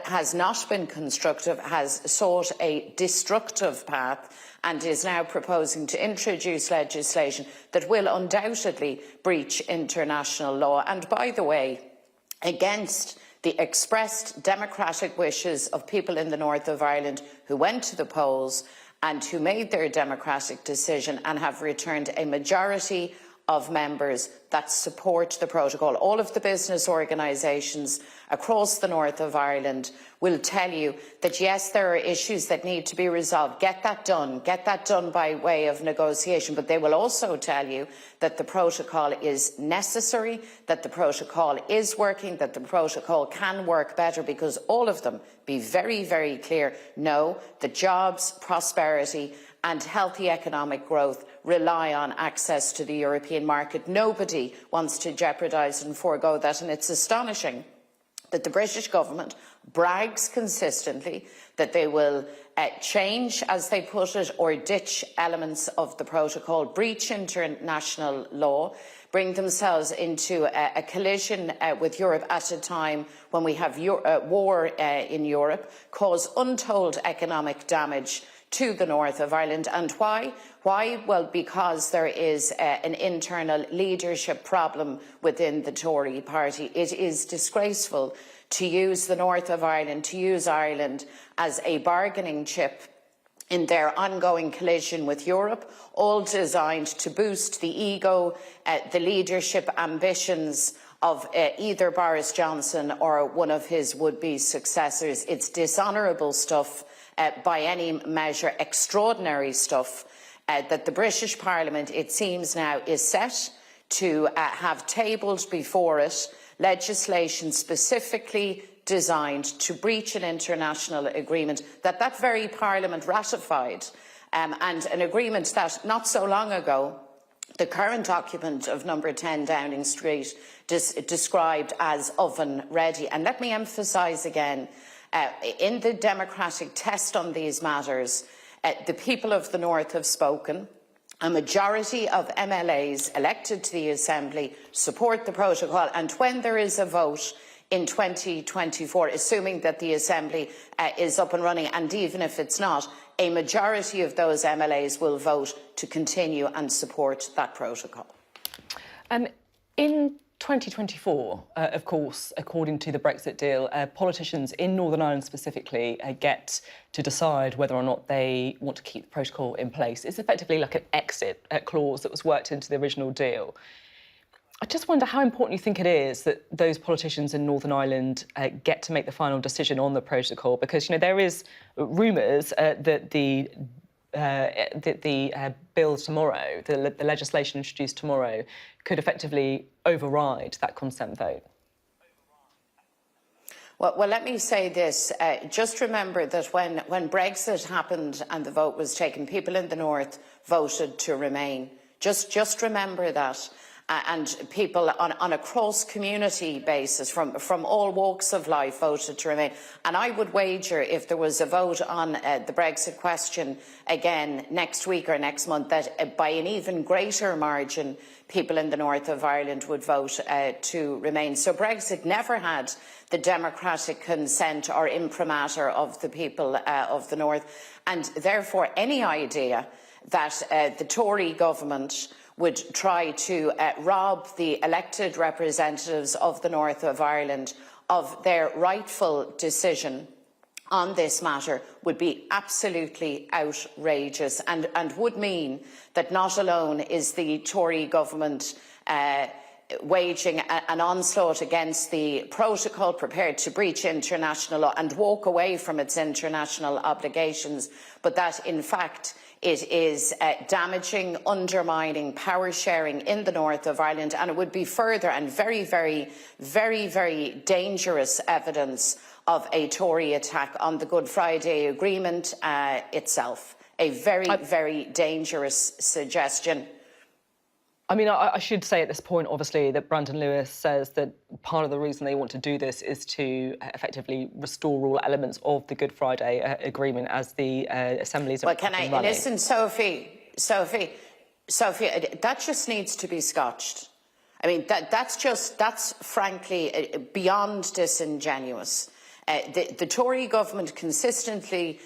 has not been constructive, has sought a destructive path, and is now proposing to introduce legislation that will undoubtedly breach international law. And by the way, against the expressed democratic wishes of people in the north of Ireland who went to the polls and who made their democratic decision and have returned a majority of members that support the protocol. All of the business organisations across the north of Ireland will tell you that yes, there are issues that need to be resolved. Get that done by way of negotiation. But they will also tell you that the protocol is necessary, that the protocol is working, that the protocol can work better, because all of them, be very, very clear, know that jobs, prosperity and healthy economic growth rely on access to the European market. Nobody wants to jeopardise and forego that, and it's astonishing that the British government brags consistently that they will change, as they put it, or ditch elements of the protocol, breach international law, bring themselves into a collision with Europe at a time when we have war in Europe, cause untold economic damage to the north of Ireland. And why? Why? Well, because there is an internal leadership problem within the Tory party. It is disgraceful to use the north of Ireland, to use Ireland as a bargaining chip in their ongoing collision with Europe, all designed to boost the ego, the leadership ambitions of either Boris Johnson or one of his would-be successors. It's dishonourable stuff, by any measure, extraordinary stuff, that the British Parliament, it seems now, is set to have tabled before it legislation specifically designed to breach an international agreement that very Parliament ratified, and an agreement that not so long ago the current occupant of number 10 Downing Street described as oven ready. And let me emphasise again, in the democratic test on these matters, the people of the North have spoken. A majority of MLAs elected to the Assembly support the protocol, and when there is a vote in 2024, assuming that the Assembly is up and running, and even if it's not, a majority of those MLAs will vote to continue and support that protocol. In 2024, of course, according to the Brexit deal, politicians in Northern Ireland specifically get to decide whether or not they want to keep the protocol in place. It's effectively like an exit clause that was worked into the original deal. I just wonder how important you think it is that those politicians in Northern Ireland get to make the final decision on the protocol, because, you know, there is rumours that the bill tomorrow, the legislation introduced tomorrow, could effectively override that consent vote. Well, let me say this. Just remember that when Brexit happened and the vote was taken, people in the North voted to remain. Just remember that. And people on a cross-community basis from all walks of life voted to remain. And I would wager, if there was a vote on the Brexit question again next week or next month, that by an even greater margin, people in the north of Ireland would vote to remain. So Brexit never had the democratic consent or imprimatur of the people of the north. And therefore, any idea that the Tory government would try to rob the elected representatives of the north of Ireland of their rightful decision on this matter would be absolutely outrageous and would mean that not alone is the Tory government waging an onslaught against the protocol, prepared to breach international law and walk away from its international obligations, but that in fact it is damaging, undermining power sharing in the north of Ireland, and it would be further and very, very, very, very dangerous evidence of a Tory attack on the Good Friday Agreement itself. A very, very dangerous suggestion. I mean, I should say at this point, obviously, that Brandon Lewis says that part of the reason they want to do this is to effectively restore all elements of the Good Friday Agreement as the assemblies are running. Well, can I listen, Sophie, that just needs to be scotched. I mean, that's frankly beyond disingenuous. The Tory government consistently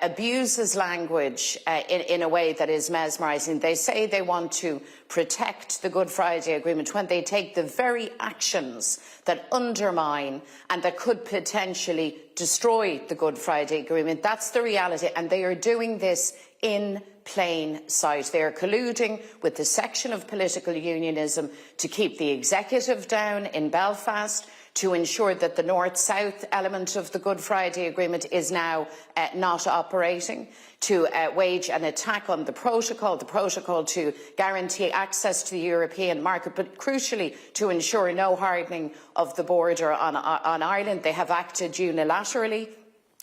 abuses language in a way that is mesmerising. They say they want to protect the Good Friday Agreement when they take the very actions that undermine and that could potentially destroy the Good Friday Agreement. That's the reality, and they are doing this in plain sight. They are colluding with the section of political unionism to keep the executive down in Belfast, to ensure that the North-South element of the Good Friday Agreement is now not operating, to wage an attack on the protocol to guarantee access to the European market, but crucially to ensure no hardening of the border on Ireland. They have acted unilaterally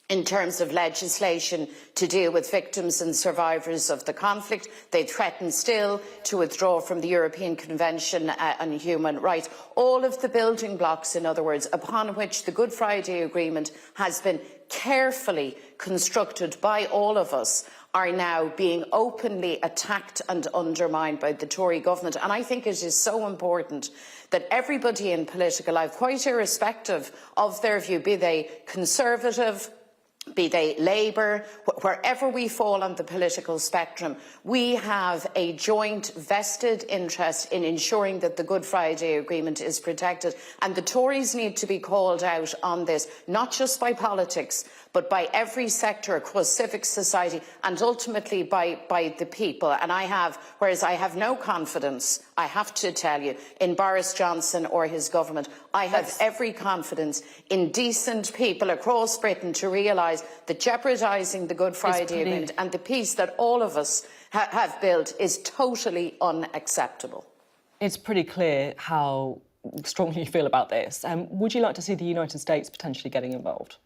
in terms of legislation to deal with victims and survivors of the conflict. They threaten still to withdraw from the European Convention on Human Rights. All of the building blocks, in other words, upon which the Good Friday Agreement has been carefully constructed by all of us, are now being openly attacked and undermined by the Tory government. And I think it is so important that everybody in political life, quite irrespective of their view, be they Conservative, be they Labour, wherever we fall on the political spectrum, we have a joint vested interest in ensuring that the Good Friday Agreement is protected. And the Tories need to be called out on this, not just by politics, but by every sector across civic society and ultimately by the people. And whereas I have no confidence, I have to tell you, in Boris Johnson or his government, I have every confidence in decent people across Britain to realise that jeopardising the Good Friday Agreement and the peace that all of us have built is totally unacceptable. It's pretty clear how strongly you feel about this. Would you like to see the United States potentially getting involved?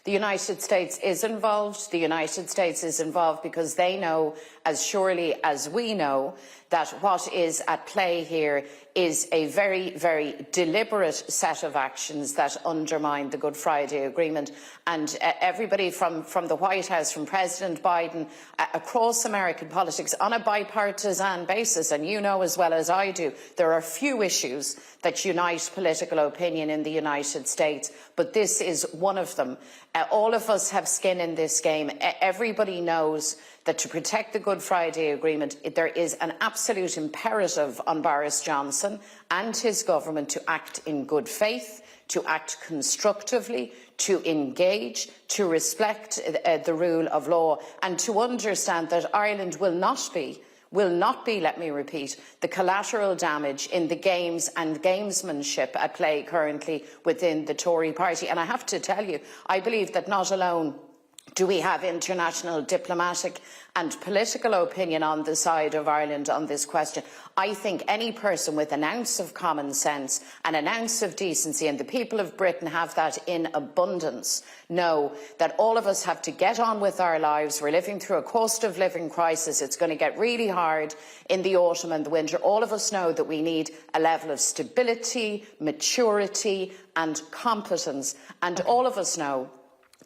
The United States is involved. The United States is involved because they know, as surely as we know, that what is at play here is a very, very deliberate set of actions that undermine the Good Friday Agreement. And everybody from the White House, from President Biden, across American politics, on a bipartisan basis, and you know as well as I do, there are few issues that unite political opinion in the United States, but this is one of them. All of us have skin in this game. Everybody knows that to protect the Good Friday Agreement, there is an absolute imperative on Boris Johnson and his government to act in good faith, to act constructively, to engage, to respect the rule of law, and to understand that Ireland will not be, let me repeat, the collateral damage in the games and gamesmanship at play currently within the Tory party. And I have to tell you, I believe that not alone do we have international diplomatic and political opinion on the side of Ireland on this question? I think any person with an ounce of common sense and an ounce of decency, and the people of Britain have that in abundance, know that all of us have to get on with our lives. We're living through a cost of living crisis. It's going to get really hard in the autumn and the winter. All of us know that we need a level of stability, maturity and competence. And all of us know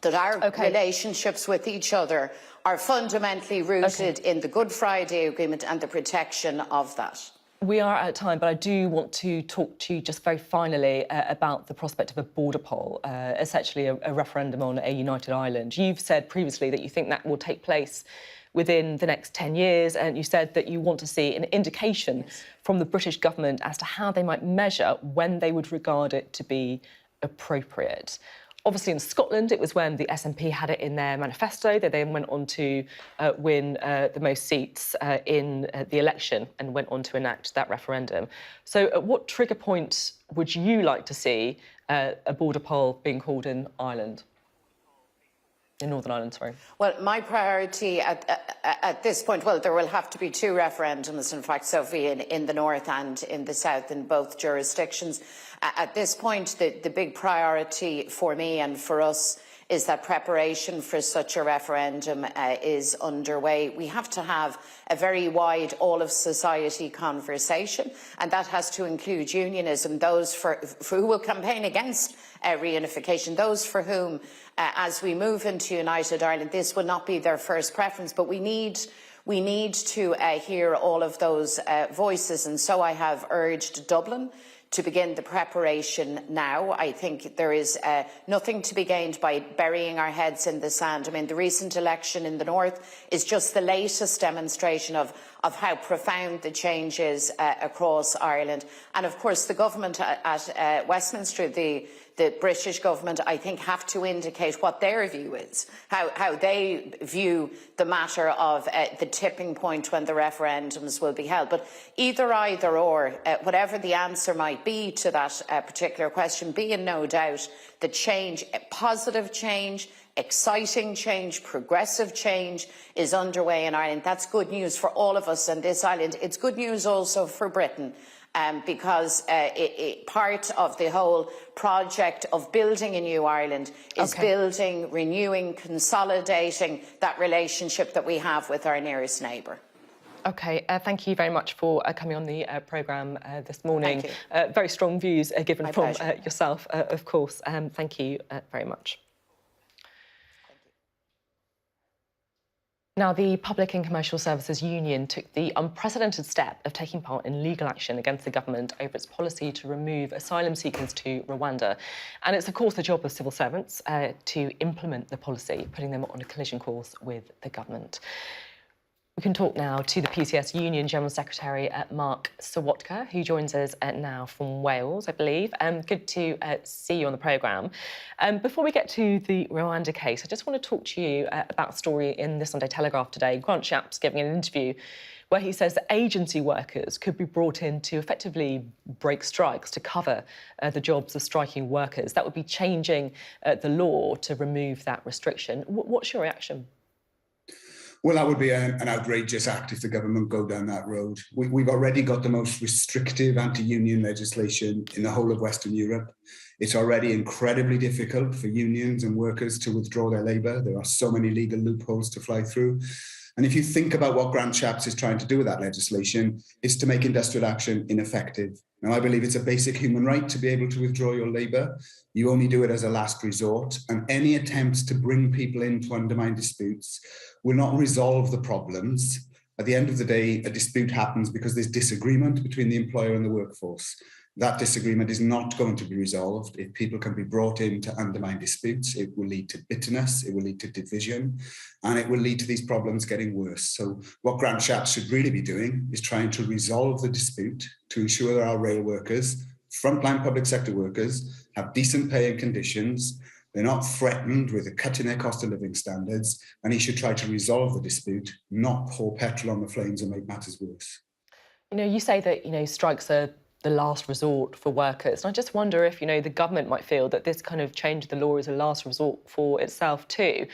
that our relationships with each other are fundamentally rooted in the Good Friday Agreement and the protection of that. We are out of time, but I do want to talk to you just very finally about the prospect of a border poll, essentially a referendum on a united Ireland. You've said previously that you think that will take place within the next 10 years, and you said that you want to see an indication from the British government as to how they might measure when they would regard it to be appropriate. Obviously, in Scotland, it was when the SNP had it in their manifesto. They then went on to win the most seats in the election and went on to enact that referendum. So at what trigger point would you like to see a border poll being called in Ireland? In Northern Ireland, sorry. Well, my priority at this point, well, there will have to be two referendums, in fact, Sophie, in the north and in the south, in both jurisdictions. At this point, the big priority for me and for us is that preparation for such a referendum is underway. We have to have a very wide all-of-society conversation, and that has to include unionism, those for who will campaign against reunification, those for whom, as we move into United Ireland, this will not be their first preference, but we need to hear all of those voices, and so I have urged Dublin to begin the preparation now. I think there is nothing to be gained by burying our heads in the sand. I mean, the recent election in the north is just the latest demonstration of how profound the change is across Ireland. And of course, the government at Westminster, the British government, I think, have to indicate what their view is, how they view the matter of the tipping point when the referendums will be held. But either or, whatever the answer might be to that particular question, be in no doubt that change, positive change, exciting change, progressive change is underway in Ireland. That's good news for all of us on this island. It's good news also for Britain. Because part of the whole project of building a new Ireland is building, renewing, consolidating that relationship that we have with our nearest neighbour. OK, thank you very much for coming on the programme this morning. Thank you. Very strong views given My from pleasure. yourself, of course. Thank you very much. Now, the Public and Commercial Services Union took the unprecedented step of taking part in legal action against the government over its policy to remove asylum seekers to Rwanda. And it's, of course, the job of civil servants to implement the policy, putting them on a collision course with the government. We can talk now to the PCS Union General Secretary, Mark Serwotka, who joins us now from Wales, I believe. Good to see you on the programme. Before we get to the Rwanda case, I just want to talk to you about a story in the Sunday Telegraph today. Grant Shapps giving an interview where he says that agency workers could be brought in to effectively break strikes to cover the jobs of striking workers. That would be changing the law to remove that restriction. What's your reaction? Well, that would be an outrageous act if the government go down that road. We've already got the most restrictive anti-union legislation in the whole of Western Europe. It's already incredibly difficult for unions and workers to withdraw their labour. There are so many legal loopholes to fly through. And if you think about what Grant Shapps is trying to do with that legislation, it's to make industrial action ineffective. Now, I believe it's a basic human right to be able to withdraw your labour. You only do it as a last resort. And any attempts to bring people in to undermine disputes will not resolve the problems. At the end of the day, a dispute happens because there's disagreement between the employer and the workforce. That disagreement is not going to be resolved if people can be brought in to undermine disputes. It will lead to bitterness, it will lead to division, and it will lead to these problems getting worse. So what Grant Shapps should really be doing is trying to resolve the dispute to ensure that our rail workers, frontline public sector workers, have decent pay and conditions. They're not threatened with a cut in their cost of living standards, and he should try to resolve the dispute, not pour petrol on the flames and make matters worse. You know, you say that, strikes are the last resort for workers. And I just wonder if, the government might feel that this kind of change of the law is a last resort for itself too.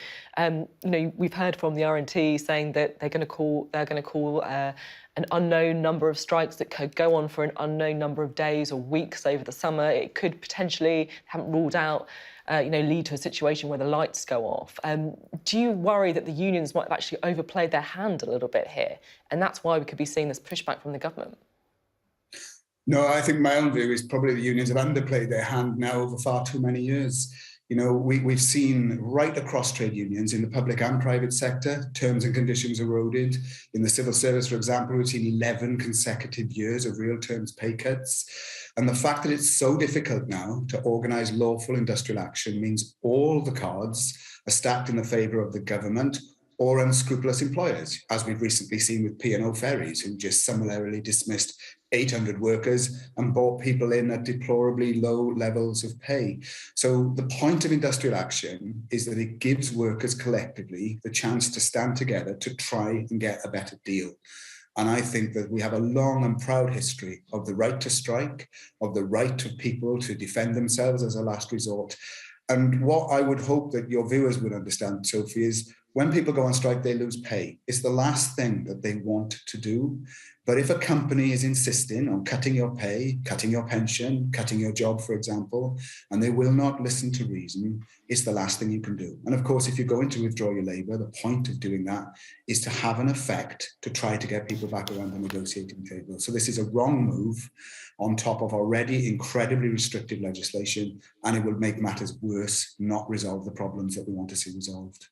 We've heard from the RNT saying that they're going to call an unknown number of strikes that could go on for an unknown number of days or weeks over the summer. It could potentially, haven't ruled out, lead to a situation where the lights go off. Do you worry that the unions might have actually overplayed their hand a little bit here? And that's why we could be seeing this pushback from the government? No, I think my own view is probably the unions have underplayed their hand now over far too many years. We've seen right across trade unions in the public and private sector, terms and conditions eroded. In the civil service, for example, we've seen 11 consecutive years of real terms pay cuts. And the fact that it's so difficult now to organise lawful industrial action means all the cards are stacked in the favour of the government or unscrupulous employers, as we've recently seen with P&O Ferries, who just summarily dismissed 800 workers and brought people in at deplorably low levels of pay. So the point of industrial action is that it gives workers collectively the chance to stand together to try and get a better deal. And I think that we have a long and proud history of the right to strike, of the right of people to defend themselves as a last resort. And what I would hope that your viewers would understand, Sophie, is when people go on strike, they lose pay. It's the last thing that they want to do. But if a company is insisting on cutting your pay, cutting your pension, cutting your job, for example, and they will not listen to reason, it's the last thing you can do. And of course, if you're going to withdraw your labour, the point of doing that is to have an effect to try to get people back around the negotiating table. So this is a wrong move on top of already incredibly restrictive legislation, and it will make matters worse, not resolve the problems that we want to see resolved.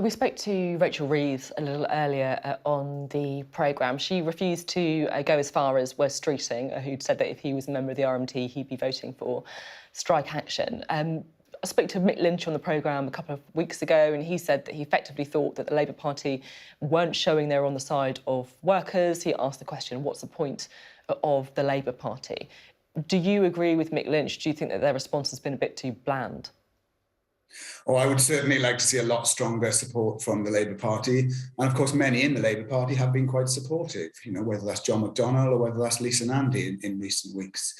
We spoke to Rachel Reeves a little earlier on the programme. She refused to go as far as Wes Streeting, who'd said that if he was a member of the RMT, he'd be voting for strike action. I spoke to Mick Lynch on the programme a couple of weeks ago, and he said that he effectively thought that the Labour Party weren't showing they were on the side of workers. He asked the question, what's the point of the Labour Party? Do you agree with Mick Lynch? Do you think that their response has been a bit too bland? Oh, I would certainly like to see a lot stronger support from the Labour Party. And of course, many in the Labour Party have been quite supportive, whether that's John McDonald or whether that's Lisa Nandy in recent weeks.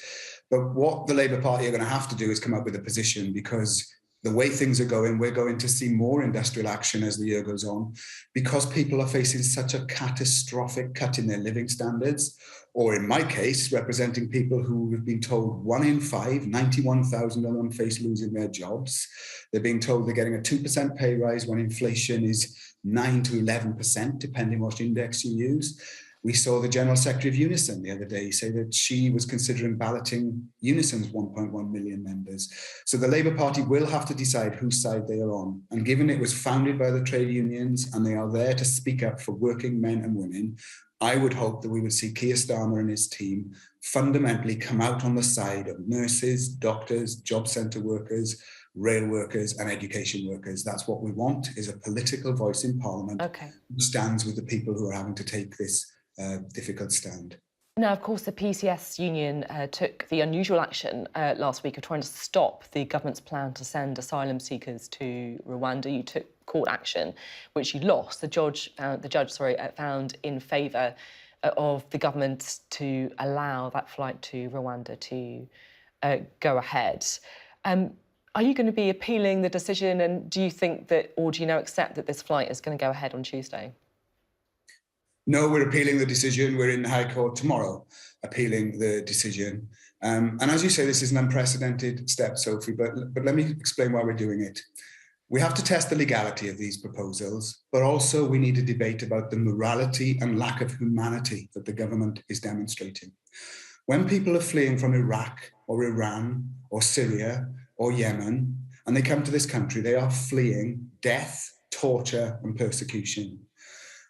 But what the Labour Party are going to have to do is come up with a position, because the way things are going, we're going to see more industrial action as the year goes on, because people are facing such a catastrophic cut in their living standards, or in my case, representing people who have been told 1 in 5, 91,000 of them face losing their jobs. They're being told they're getting a 2% pay rise when inflation is 9 to 11%, depending what index you use. We saw the General Secretary of Unison the other day say that she was considering balloting Unison's 1.1 million members. So the Labour Party will have to decide whose side they are on. And given it was founded by the trade unions and they are there to speak up for working men and women, I would hope that we would see Keir Starmer and his team fundamentally come out on the side of nurses, doctors, job centre workers, rail workers and education workers. That's what we want, is a political voice in Parliament who stands with the people who are having to take this difficult stand. Now, of course, the PCS union took the unusual action last week of trying to stop the government's plan to send asylum seekers to Rwanda. You took court action, which you lost. The judge found in favour of the government to allow that flight to Rwanda to go ahead. Are you going to be appealing the decision, and do you think that, or do you now accept that this flight is going to go ahead on Tuesday? No, we're appealing the decision. We're in the High Court tomorrow appealing the decision. And as you say, this is an unprecedented step, Sophie, but let me explain why we're doing it. We have to test the legality of these proposals, but also we need a debate about the morality and lack of humanity that the government is demonstrating. When people are fleeing from Iraq or Iran or Syria or Yemen, and they come to this country, they are fleeing death, torture, and persecution.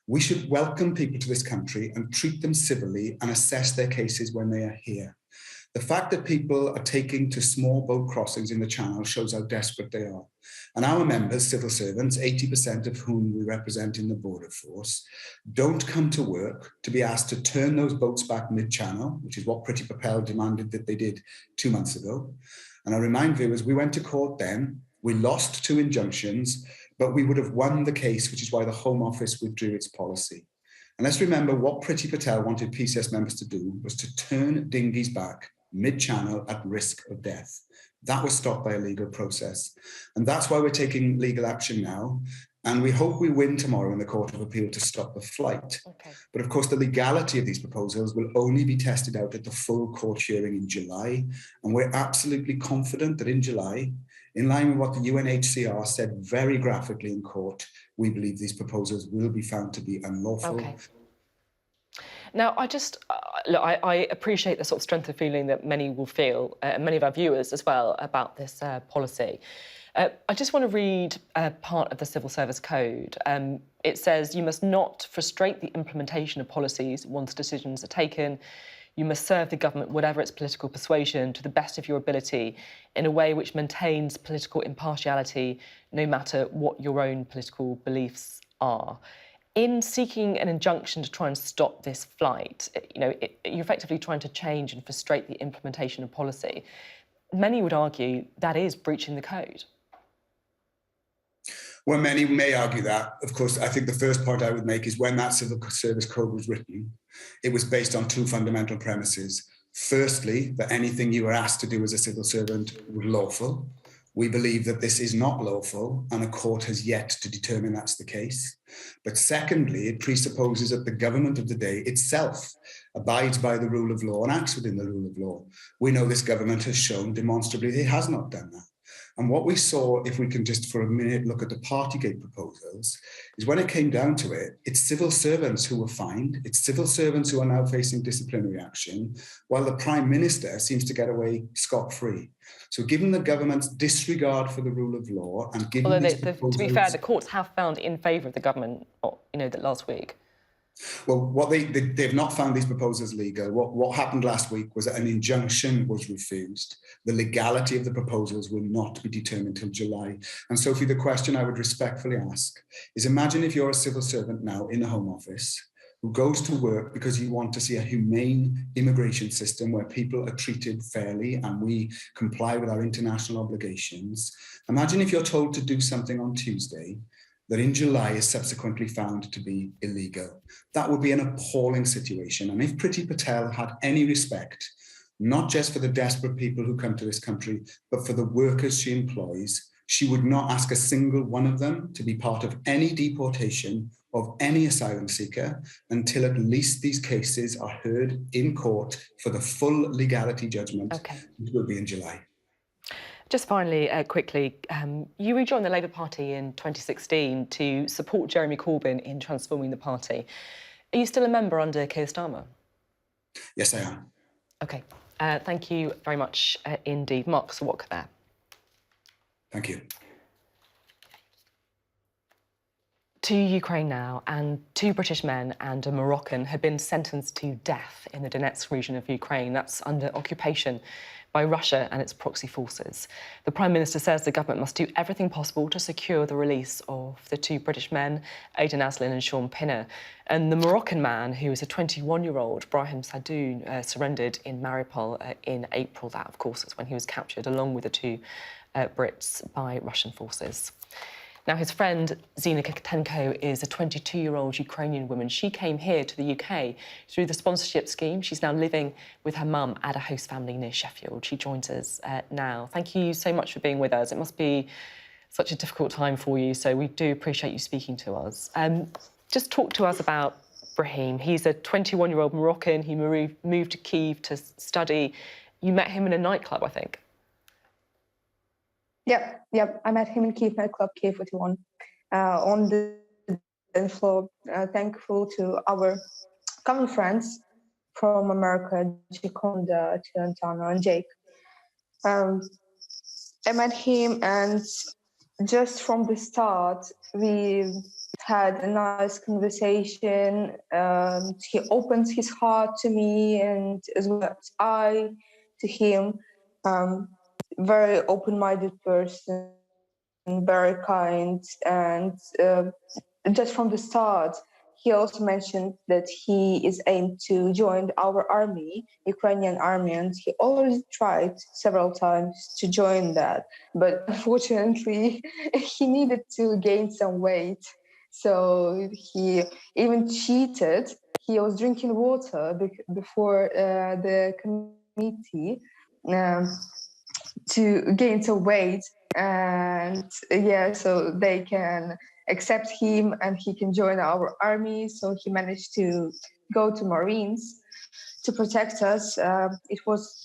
We should welcome people to this country and treat them civilly and assess their cases when they are here. The fact that people are taking to small boat crossings in the Channel shows how desperate they are. And our members, civil servants, 80% of whom we represent in the border force, don't come to work to be asked to turn those boats back mid-channel, which is what Priti Patel demanded that they did 2 months ago. And I remind viewers, we went to court then, we lost 2 injunctions, but we would have won the case, which is why the Home Office withdrew its policy. And let's remember what Priti Patel wanted PCS members to do was to turn dinghies back mid-channel at risk of death. That was stopped by a legal process. And that's why we're taking legal action now. And we hope we win tomorrow in the Court of Appeal to stop the flight. Okay. But of course, the legality of these proposals will only be tested out at the full court hearing in July. And we're absolutely confident that in July, in line with what the UNHCR said very graphically in court, we believe these proposals will be found to be unlawful. Okay. Now, I appreciate the sort of strength of feeling that many will feel, and many of our viewers as well, about this policy. I just want to read part of the Civil Service Code. It says, you must not frustrate the implementation of policies once decisions are taken. You must serve the government, whatever its political persuasion, to the best of your ability in a way which maintains political impartiality, no matter what your own political beliefs are. In seeking an injunction to try and stop this flight, you're effectively trying to change and frustrate the implementation of policy. Many would argue that is breaching the code. Well, many may argue that. Of course, I think the first point I would make is when that Civil Service Code was written, it was based on two fundamental premises. Firstly, that anything you were asked to do as a civil servant was lawful. We believe that this is not lawful, and a court has yet to determine that's the case. But secondly, it presupposes that the government of the day itself abides by the rule of law and acts within the rule of law. We know this government has shown demonstrably it has not done that. And what we saw, if we can just for a minute look at the Partygate proposals, is when it came down to it, it's civil servants who were fined, it's civil servants who are now facing disciplinary action, while the Prime Minister seems to get away scot-free. So given the government's disregard for the rule of law and given Although, proposals, to be fair, the courts have found in favour of the government, that last week. Well, what they've not found these proposals legal. What happened last week was that an injunction was refused. The legality of the proposals will not be determined till July. And Sophie, the question I would respectfully ask is, imagine if you're a civil servant now in the Home Office who goes to work because you want to see a humane immigration system where people are treated fairly and we comply with our international obligations. Imagine if you're told to do something on Tuesday that in July is subsequently found to be illegal. That would be an appalling situation. And if Priti Patel had any respect, not just for the desperate people who come to this country, but for the workers she employs, she would not ask a single one of them to be part of any deportation of any asylum seeker until at least these cases are heard in court for the full legality judgment, which will be in July. Just finally, quickly, you rejoined the Labour Party in 2016 to support Jeremy Corbyn in transforming the party. Are you still a member under Keir Starmer? Yes, I am. OK. Thank you very much indeed. Mark Serwotka there. Thank you. To Ukraine now, and two British men and a Moroccan have been sentenced to death in the Donetsk region of Ukraine. That's under occupation by Russia and its proxy forces. The Prime Minister says the government must do everything possible to secure the release of the two British men, Aidan Aslin and Sean Pinner. And the Moroccan man, who is a 21-year-old, Brahim Sadoun, surrendered in Mariupol in April. That, of course, is when he was captured, along with the two Brits, by Russian forces. Now, his friend Zina Kiktenko is a 22-year-old Ukrainian woman. She came here to the UK through the sponsorship scheme. She's now living with her mum at a host family near Sheffield. She joins us now. Thank you so much for being with us. It must be such a difficult time for you, so we do appreciate you speaking to us. Just talk to us about Brahim. He's a 21-year-old Moroccan. He moved to Kyiv to study. You met him in a nightclub, I think. Yep. I met him in Kyiv nightclub, K41, on the floor. Thankful to our common friends from America, Jaconda, Tilantano, and Jake. I met him, and just from the start, we had a nice conversation. He opened his heart to me, and as well as I to him. Very open-minded person, very kind, and just from the start, he also mentioned that he is aimed to join our army, Ukrainian army, and he already tried several times to join that, but unfortunately, he needed to gain some weight, so he even cheated. He was drinking water before the committee. To gain some weight, and so they can accept him and he can join our army. So he managed to go to Marines to protect us. It was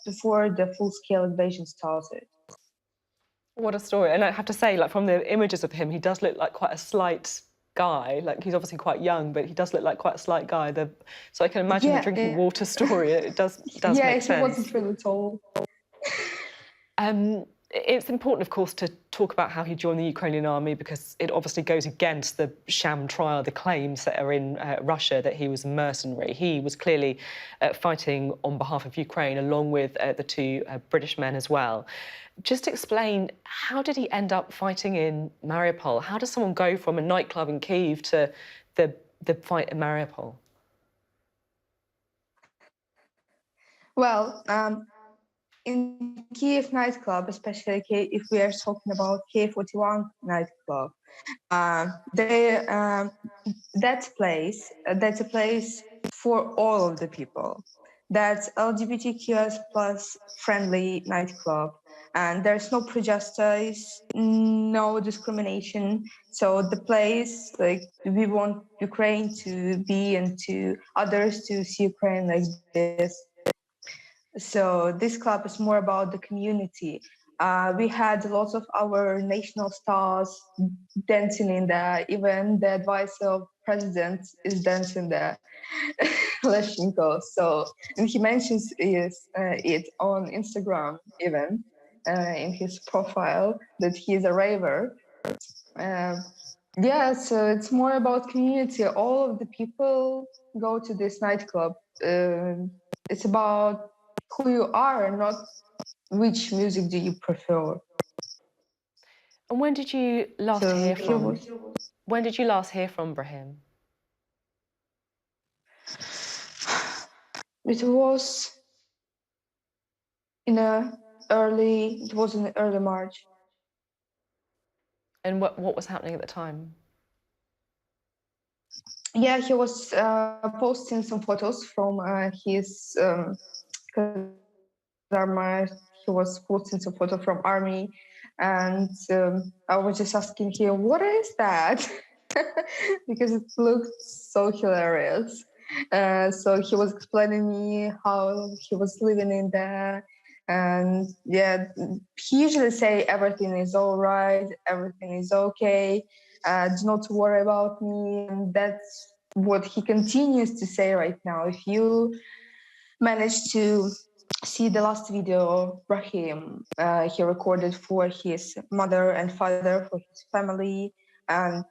before the full-scale invasion started. What a story. And I have to say, like, from the images of him, he does look like quite a slight guy. Like, he's obviously quite young, but he does look like quite a slight guy. So I can imagine the drinking water story. It does make sense. He wasn't really tall. It's important, of course, to talk about how he joined the Ukrainian army, because it obviously goes against the sham trial, the claims that are in Russia that he was a mercenary. He was clearly fighting on behalf of Ukraine, along with the two British men as well. Just explain, how did he end up fighting in Mariupol? How does someone go from a nightclub in Kyiv to the fight in Mariupol? Well, in Kiev nightclub, especially if we are talking about K41 nightclub, they that's a place for all of the people. That's LGBTQS plus friendly nightclub, and there's no prejudice, no discrimination. So the place, like, we want Ukraine to be, and to others to see Ukraine like this. So this club is more about the community. We had lots of our national stars dancing in there. Even the advisor of president is dancing there, Leshchenko. So, and he mentions it on Instagram even in his profile that he's a raver. Yeah, so it's more about community. All of the people go to this nightclub. It's about who you are, not which music do you prefer. And when did you last So hear he from? was. When did you last hear from Brahim? It was in early March. And what was happening at the time? Yeah, he was posting some photos from his he was posting some photo from army, and I was just asking him, what is that? Because it looked so hilarious. So he was explaining me how he was living in there, and yeah, he usually say everything is all right, everything is okay, do not worry about me, and that's what he continues to say right now. If you manage to see the last video of Brahim, he recorded for his mother and father, for his family, and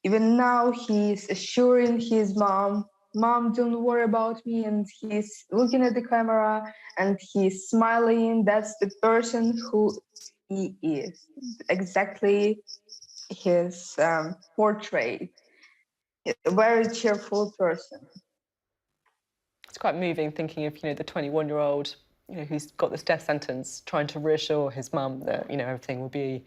even now he's assuring his mom, don't worry about me, and he's looking at the camera and he's smiling. That's the person who he is, exactly his portrait. A very cheerful person. It's quite moving thinking of, the 21-year-old, who's got this death sentence, trying to reassure his mum that, everything will be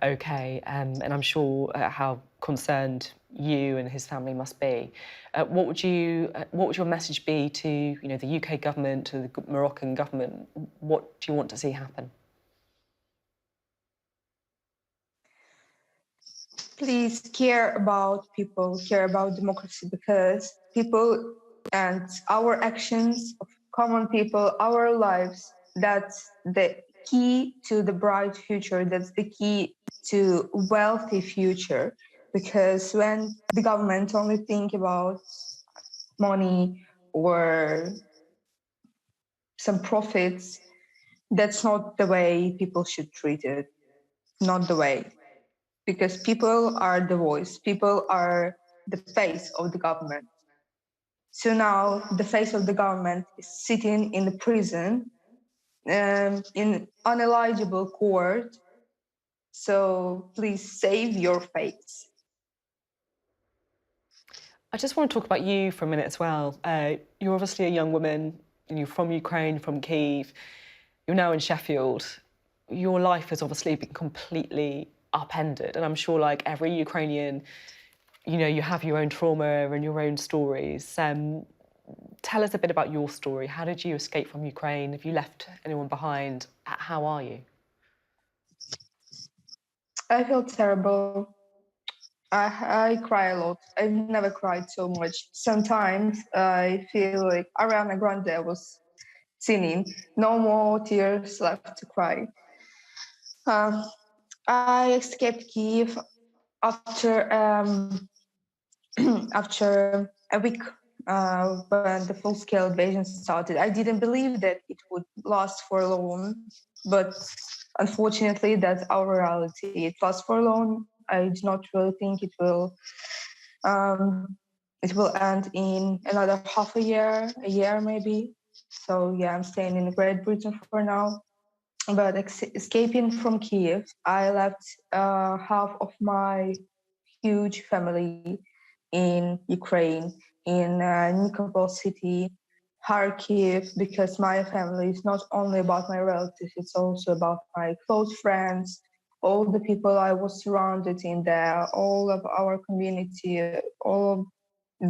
okay. And I'm sure how concerned you and his family must be. What would your message be to, the UK government, to the Moroccan government? What do you want to see happen? Please care about people, care about democracy, because people and our actions of common people, our lives, that's the key to the bright future, that's the key to wealthy future. Because when the government only think about money or some profits, that's not the way people should treat it, not the way. Because people are the voice, people are the face of the government. So now the face of the government is sitting in the prison, in uneligible court. So please save your face. I just want to talk about you for a minute as well. You're obviously a young woman, and you're from Ukraine, from Kyiv. You're now in Sheffield. Your life has obviously been completely upended, and I'm sure, like every Ukrainian, you have your own trauma and your own stories. Tell us a bit about your story. How did you escape from Ukraine? Have you left anyone behind? How are you? I feel terrible. I cry a lot. I've never cried so much. Sometimes I feel like Ariana Grande was singing, no more tears left to cry. I escaped Kyiv after after a week when the full-scale invasion started. I didn't believe that it would last for long, but unfortunately, that's our reality. It lasts for long. I do not really think it will end in another half a year maybe. So yeah, I'm staying in Great Britain for now. But escaping from Kyiv, I left half of my huge family in Ukraine, in Nikopol city, Kharkiv, because my family is not only about my relatives, it's also about my close friends, all the people I was surrounded in there, all of our community, all of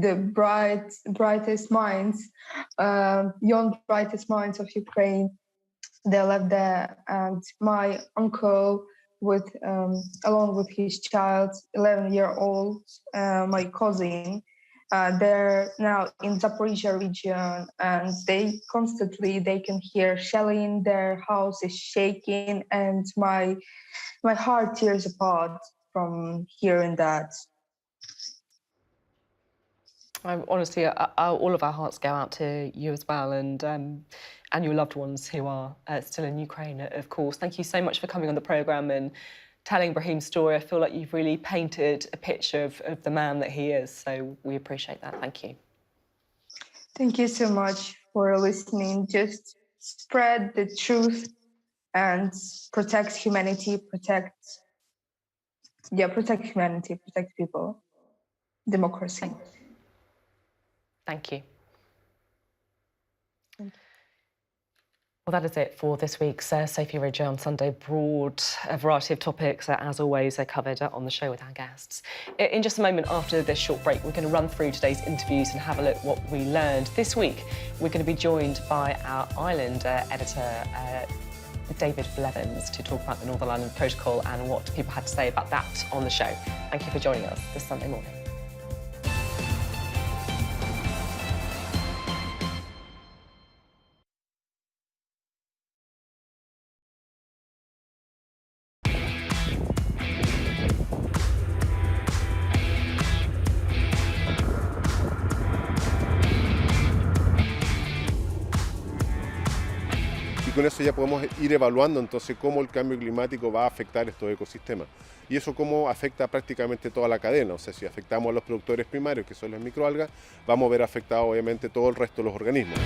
the brightest minds, young brightest minds of Ukraine. They left there, and my uncle, with along with his child, 11-year-old, my cousin, they're now in Zaporizhia region, and they can hear shelling. Their house is shaking, and my heart tears apart from hearing that. Honestly, all of our hearts go out to you as well, and your loved ones who are still in Ukraine, of course. Thank you so much for coming on the programme and telling Brahim's story. I feel like you've really painted a picture of the man that he is, so we appreciate that. Thank you. Thank you so much for listening. Just spread the truth and protect humanity, protect humanity, protect people, democracy. Thank you. Well, that is it for this week's Sophy Ridge on Sunday. Broad a variety of topics, as always, covered on the show with our guests. In just a moment after this short break, we're going to run through today's interviews and have a look at what we learned. This week, we're going to be joined by our Ireland editor, David Blevins, to talk about the Northern Ireland Protocol and what people had to say about that on the show. Thank you for joining us this Sunday morning. Con eso ya podemos ir evaluando entonces cómo el cambio climático va a afectar estos ecosistemas y eso cómo afecta prácticamente toda la cadena. O sea, si afectamos a los productores primarios, que son las microalgas, vamos a ver afectado obviamente todo el resto de los organismos.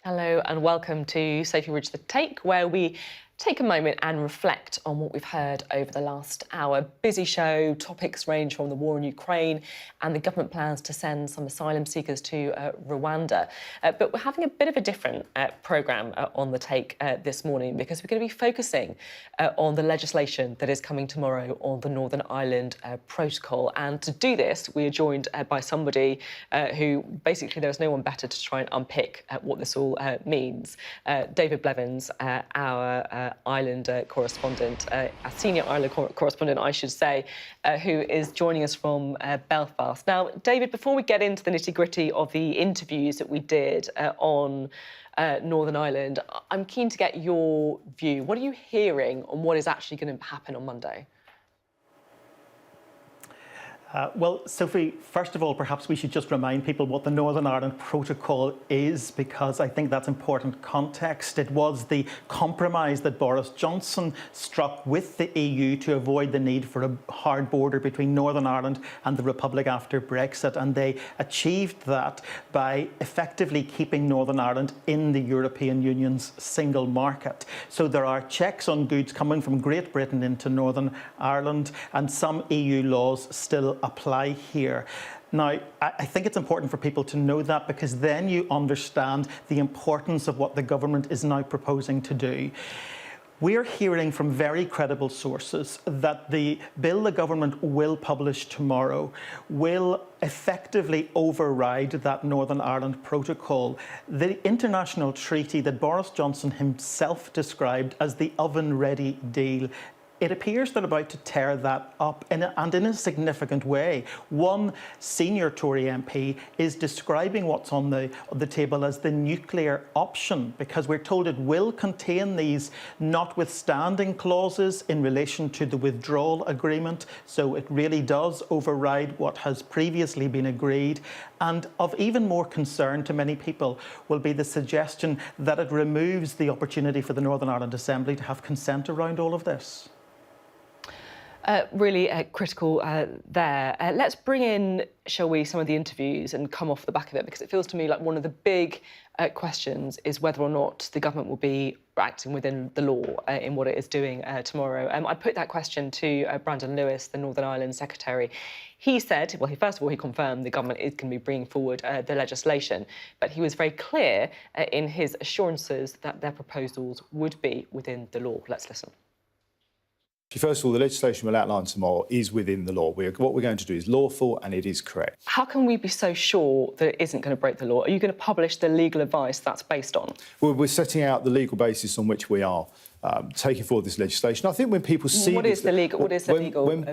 Hello and welcome to Sophy Ridge The Take, where we take a moment and reflect on what we've heard over the last hour. Busy show, topics range from the war in Ukraine and the government plans to send some asylum seekers to Rwanda. But we're having a bit of a different programme on The Take this morning, because we're going to be focusing on the legislation that is coming tomorrow on the Northern Ireland Protocol. And to do this, we are joined by somebody who basically there's no one better to try and unpick what this all means. David Blevins, our Ireland correspondent, a senior Ireland correspondent, I should say, who is joining us from Belfast. Now, David, before we get into the nitty-gritty of the interviews that we did on Northern Ireland, I'm keen to get your view. What are you hearing on what is actually going to happen on Monday? Well, Sophie, first of all, perhaps we should just remind people what the Northern Ireland Protocol is, because I think that's important context. It was the compromise that Boris Johnson struck with the EU to avoid the need for a hard border between Northern Ireland and the Republic after Brexit, and they achieved that by effectively keeping Northern Ireland in the European Union's single market. So there are checks on goods coming from Great Britain into Northern Ireland, and some EU laws still apply here. Now, I think it's important for people to know that, because then you understand the importance of what the government is now proposing to do. We're hearing from very credible sources that the bill the government will publish tomorrow will effectively override that Northern Ireland Protocol, the international treaty that Boris Johnson himself described as the oven-ready deal. It appears they're about to tear that up in a significant way. One senior Tory MP is describing what's on the table as the nuclear option, because we're told it will contain these notwithstanding clauses in relation to the withdrawal agreement. So it really does override what has previously been agreed. And of even more concern to many people will be the suggestion that it removes the opportunity for the Northern Ireland Assembly to have consent around all of this. Really critical there. Let's bring in, shall we, some of the interviews and come off the back of it, because it feels to me like one of the big questions is whether or not the government will be acting within the law in what it is doing tomorrow. I put that question to Brandon Lewis, the Northern Ireland Secretary. He said, well, first of all, he confirmed the government is going to be bringing forward the legislation, but he was very clear in his assurances that their proposals would be within the law. Let's listen. First of all, the legislation we'll outline tomorrow is within the law. What we're going to do is lawful and it is correct. How can we be so sure that it isn't going to break the law? Are you going to publish the legal advice that's based on? Well, we're setting out the legal basis on which we are taking forward this legislation. I think when people see what is the legal basis? When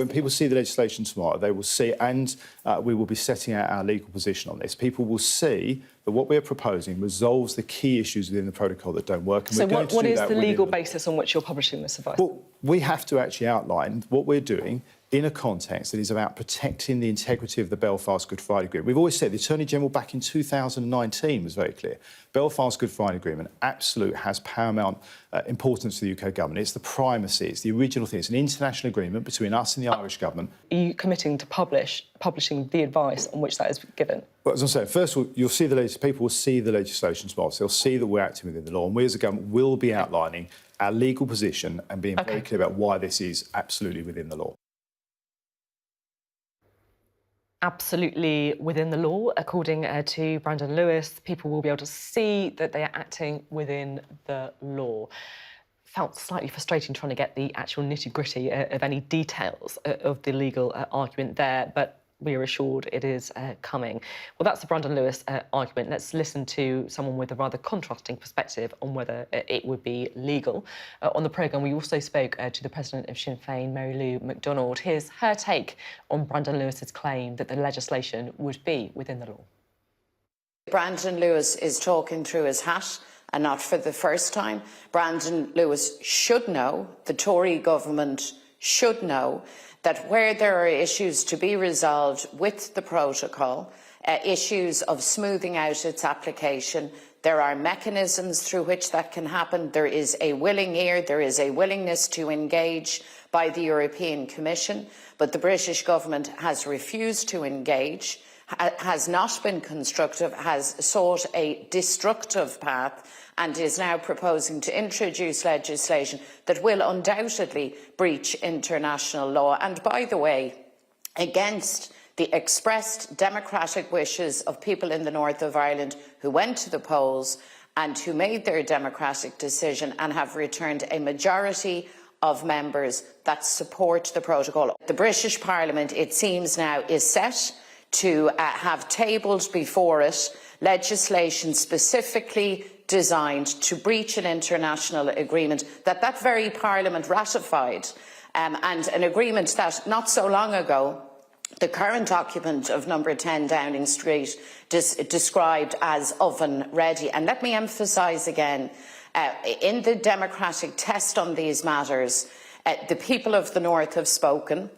people see the legislation tomorrow, they will see, and we will be setting out our legal position on this. People will see that what we're proposing resolves the key issues within the protocol that don't work. And so what is the legal basis on which you're publishing this advice? Well, we have to actually outline what we're doing in a context that is about protecting the integrity of the Belfast Good Friday Agreement. We've always said, the Attorney General back in 2019 was very clear. Belfast Good Friday Agreement absolute has paramount importance to the UK government. It's the primacy, it's the original thing. It's an international agreement between us and the Irish government. Are you committing to publishing the advice on which that is given? Well, as I said, first of all, you'll see people will see the legislation tomorrow. So they'll see that we're acting within the law, and we as a government will be outlining our legal position and being very clear about why this is absolutely within the law. Absolutely within the law, according to Brandon Lewis. People will be able to see that they are acting within the law. Felt slightly frustrating trying to get the actual nitty-gritty of any details of the legal argument there, but we are assured it is coming. Well, that's the Brandon Lewis argument. Let's listen to someone with a rather contrasting perspective on whether it would be legal. On the programme, we also spoke to the president of Sinn Fein, McDonald. Here's her take on Brandon Lewis's claim that the legislation would be within the law. Brandon Lewis is talking through his hat, and not for the first time. Brandon Lewis should know, the Tory government should know, that where there are issues to be resolved with the protocol, issues of smoothing out its application, there are mechanisms through which that can happen. There is a willing ear, there is a willingness to engage by the European Commission, but the British government has refused to engage, has not been constructive, has sought a destructive path, and is now proposing to introduce legislation that will undoubtedly breach international law. And by the way, against the expressed democratic wishes of people in the north of Ireland who went to the polls and who made their democratic decision and have returned a majority of members that support the protocol. The British Parliament, it seems now, is set to have tabled before it legislation specifically designed to breach an international agreement that very Parliament ratified, and an agreement that not so long ago the current occupant of number 10 Downing Street described as oven ready. And let me emphasise again, in the democratic test on these matters, the people of the North have spoken.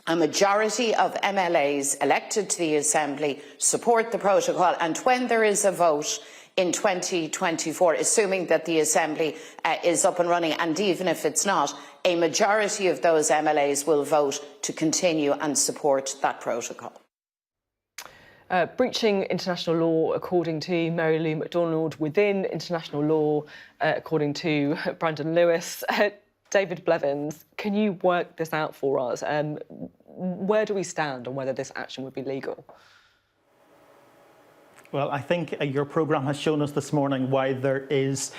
A majority of MLAs elected to the Assembly support the protocol, and when there is a vote in 2024, assuming that the Assembly is up and running, and even if it's not, a majority of those MLAs will vote to continue and support that protocol. Breaching international law, according to Mary Lou McDonald, within international law, according to Brandon Lewis. David Blevins, can you work this out for us? Where do we stand on whether this action would be legal? Well, I think your programme has shown us this morning why there is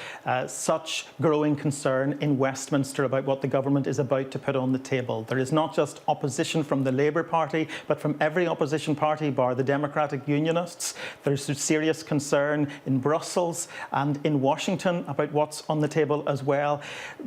such growing concern in Westminster about what the government is about to put on the table. There is not just opposition from the Labour Party, but from every opposition party, bar the Democratic Unionists. There's serious concern in Brussels and in Washington about what's on the table as well,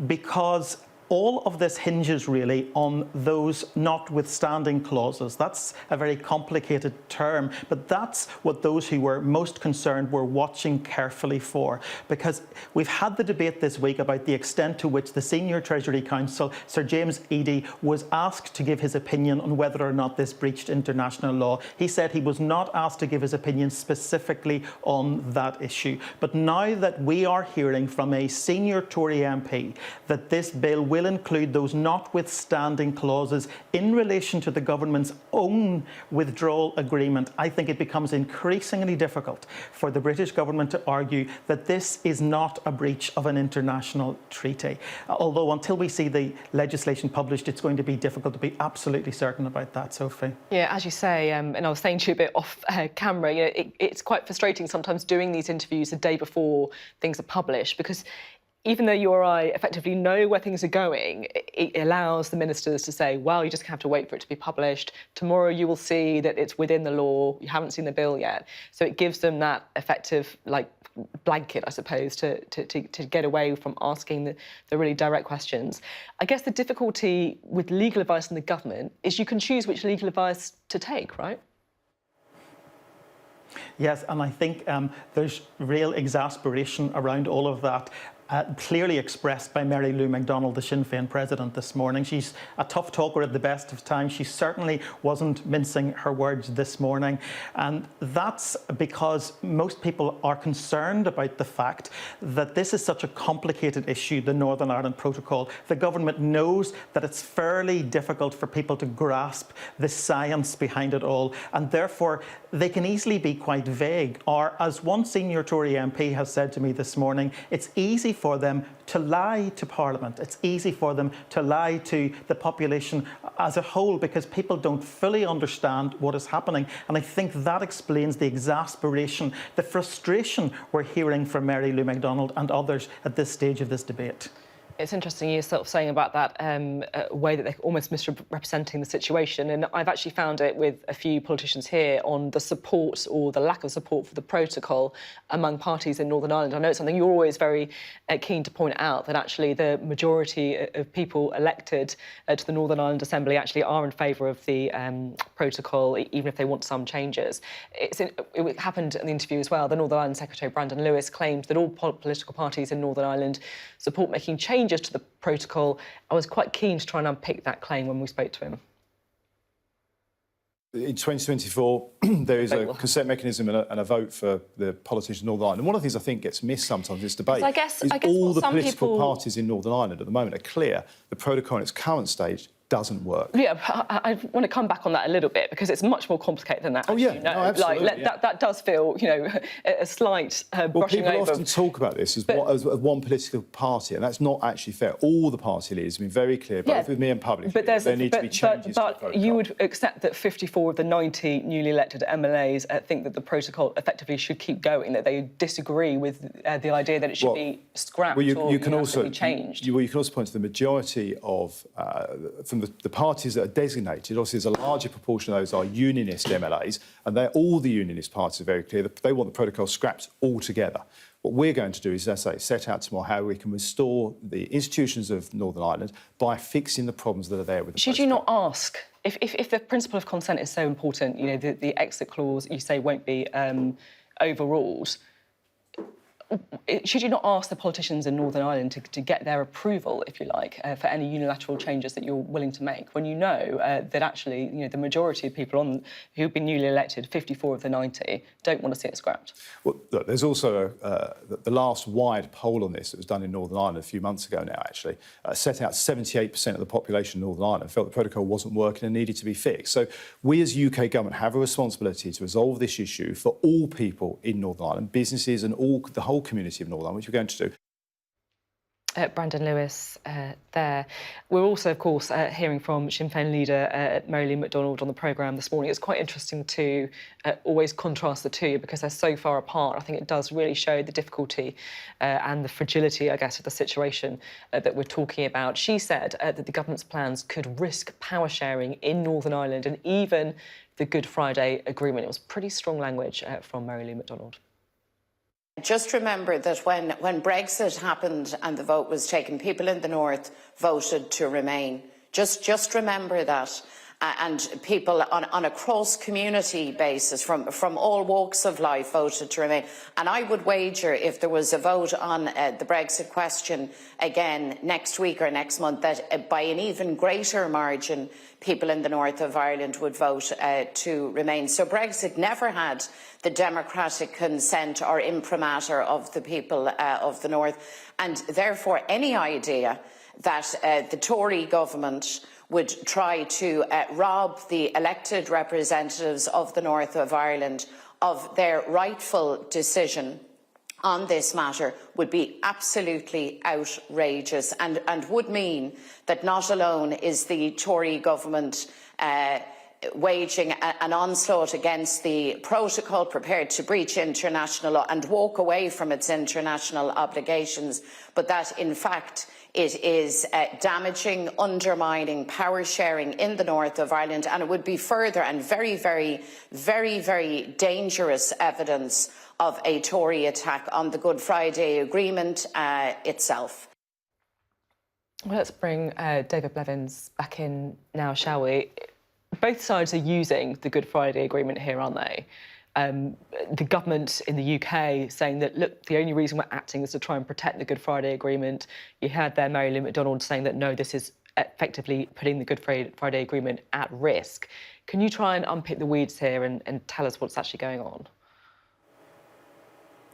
because all of this hinges really on those notwithstanding clauses. That's a very complicated term, but that's what those who were most concerned were watching carefully for, because we've had the debate this week about the extent to which the Senior Treasury Counsel, Sir James Eadie, was asked to give his opinion on whether or not this breached international law. He said he was not asked to give his opinion specifically on that issue. But now that we are hearing from a senior Tory MP that this bill will include those notwithstanding clauses in relation to the government's own withdrawal agreement, I think it becomes increasingly difficult for the British government to argue that this is not a breach of an international treaty. Although until we see the legislation published, it's going to be difficult to be absolutely certain about that, Sophie. Yeah, as you say, and I was saying to you a bit off camera, you know, it's quite frustrating sometimes doing these interviews the day before things are published, because even though you or I effectively know where things are going, it allows the ministers to say, well, you just have to wait for it to be published. Tomorrow you will see that it's within the law. You haven't seen the bill yet. So it gives them that effective, like, blanket, I suppose, to get away from asking the really direct questions. I guess the difficulty with legal advice in the government is you can choose which legal advice to take, right? Yes, and I think there's real exasperation around all of that. Clearly expressed by Mary Lou McDonald, the Sinn Féin president, this morning. She's a tough talker at the best of times. She certainly wasn't mincing her words this morning. And that's because most people are concerned about the fact that this is such a complicated issue, the Northern Ireland Protocol. The government knows that it's fairly difficult for people to grasp the science behind it all, and therefore they can easily be quite vague. Or, as one senior Tory MP has said to me this morning, it's easy for them to lie to Parliament. It's easy for them to lie to the population as a whole, because people don't fully understand what is happening. And I think that explains the exasperation, the frustration we're hearing from Mary Lou McDonald and others at this stage of this debate. It's interesting you're sort of saying about that way that they're almost misrepresenting the situation, and I've actually found it with a few politicians here on the support or the lack of support for the protocol among parties in Northern Ireland. I know it's something you're always very keen to point out, that actually the majority of people elected to the Northern Ireland Assembly actually are in favour of the protocol, even if they want some changes. It happened in the interview as well. The Northern Ireland Secretary, Brandon Lewis, claimed that all political parties in Northern Ireland support making changes to the protocol. I was quite keen to try and unpick that claim when we spoke to him. In 2024, there is a consent mechanism and a vote for the politicians in Northern Ireland. And one of the things I think gets missed sometimes in this debate I guess is all the some political people... parties in Northern Ireland at the moment are clear the protocol in its current stage doesn't work. Yeah, I want to come back on that a little bit because it's much more complicated than that. Oh yeah, you know. no, absolutely. That does feel, you know, a slight brushing people over. often talk about this as one political party, and that's not actually fair. All the party leaders have been very clear, both with me and publicly, that there need to be changes to the protocol. You would accept that 54 of the 90 newly elected MLAs think that the protocol effectively should keep going, that they disagree with the idea that it should be scrapped or you can also changed. You can also point to the majority of from the parties that are designated. Obviously, there's a larger proportion of those are unionist MLAs, and all the unionist parties are very clear that they want the protocol scrapped altogether. What we're going to do is, as I say, set out tomorrow how we can restore the institutions of Northern Ireland by fixing the problems that are there with the Should you not ask, if the principle of consent is so important, you know, the exit clause you say won't be overruled, should you not ask the politicians in Northern Ireland to get their approval, if you like, for any unilateral changes that you're willing to make, when you know that actually, you know, the majority of people who've been newly elected, 54 of the 90, don't want to see it scrapped? Well, look, there's also the last wide poll on this that was done in Northern Ireland a few months ago now, actually, set out 78% of the population in Northern Ireland felt the protocol wasn't working and needed to be fixed. So we as UK government have a responsibility to resolve this issue for all people in Northern Ireland, businesses and the whole community of Northern Ireland, which we're going to do. Brandon Lewis there. We're also, of course, hearing from Sinn Féin leader Mary McDonald on the programme this morning. It's quite interesting to always contrast the two because they're so far apart. I think it does really show the difficulty and the fragility, I guess, of the situation that we're talking about. She said that the government's plans could risk power sharing in Northern Ireland and even the Good Friday Agreement. It was pretty strong language from Mary McDonald. Just remember that when Brexit happened and the vote was taken, people in the north voted to remain. Just remember that. And people on a cross-community basis from all walks of life voted to remain. And I would wager if there was a vote on the Brexit question again next week or next month, that by an even greater margin, people in the north of Ireland would vote to remain. So Brexit never had the democratic consent or imprimatur of the people of the north. And therefore, any idea that the Tory government would try to rob the elected representatives of the north of Ireland of their rightful decision on this matter would be absolutely outrageous and would mean that not alone is the Tory government waging an onslaught against the protocol, prepared to breach international law and walk away from its international obligations, but that in fact it is damaging, undermining power sharing in the north of Ireland, and it would be further and very, very, very, very dangerous evidence of a Tory attack on the Good Friday Agreement itself. Well, let's bring David Blevins back in now, shall we? Both sides are using the Good Friday Agreement here, aren't they? The government in the UK saying that, look, the only reason we're acting is to try and protect the Good Friday Agreement. You had there Mary McDonald saying that, no, this is effectively putting the Good Friday Agreement at risk. Can you try and unpick the weeds here and tell us what's actually going on?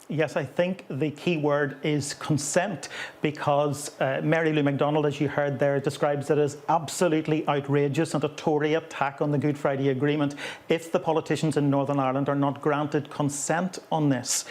Yes, I think the key word is consent, because Mary Lou McDonald, as you heard there, describes it as absolutely outrageous and a Tory attack on the Good Friday Agreement if the politicians in Northern Ireland are not granted consent on this.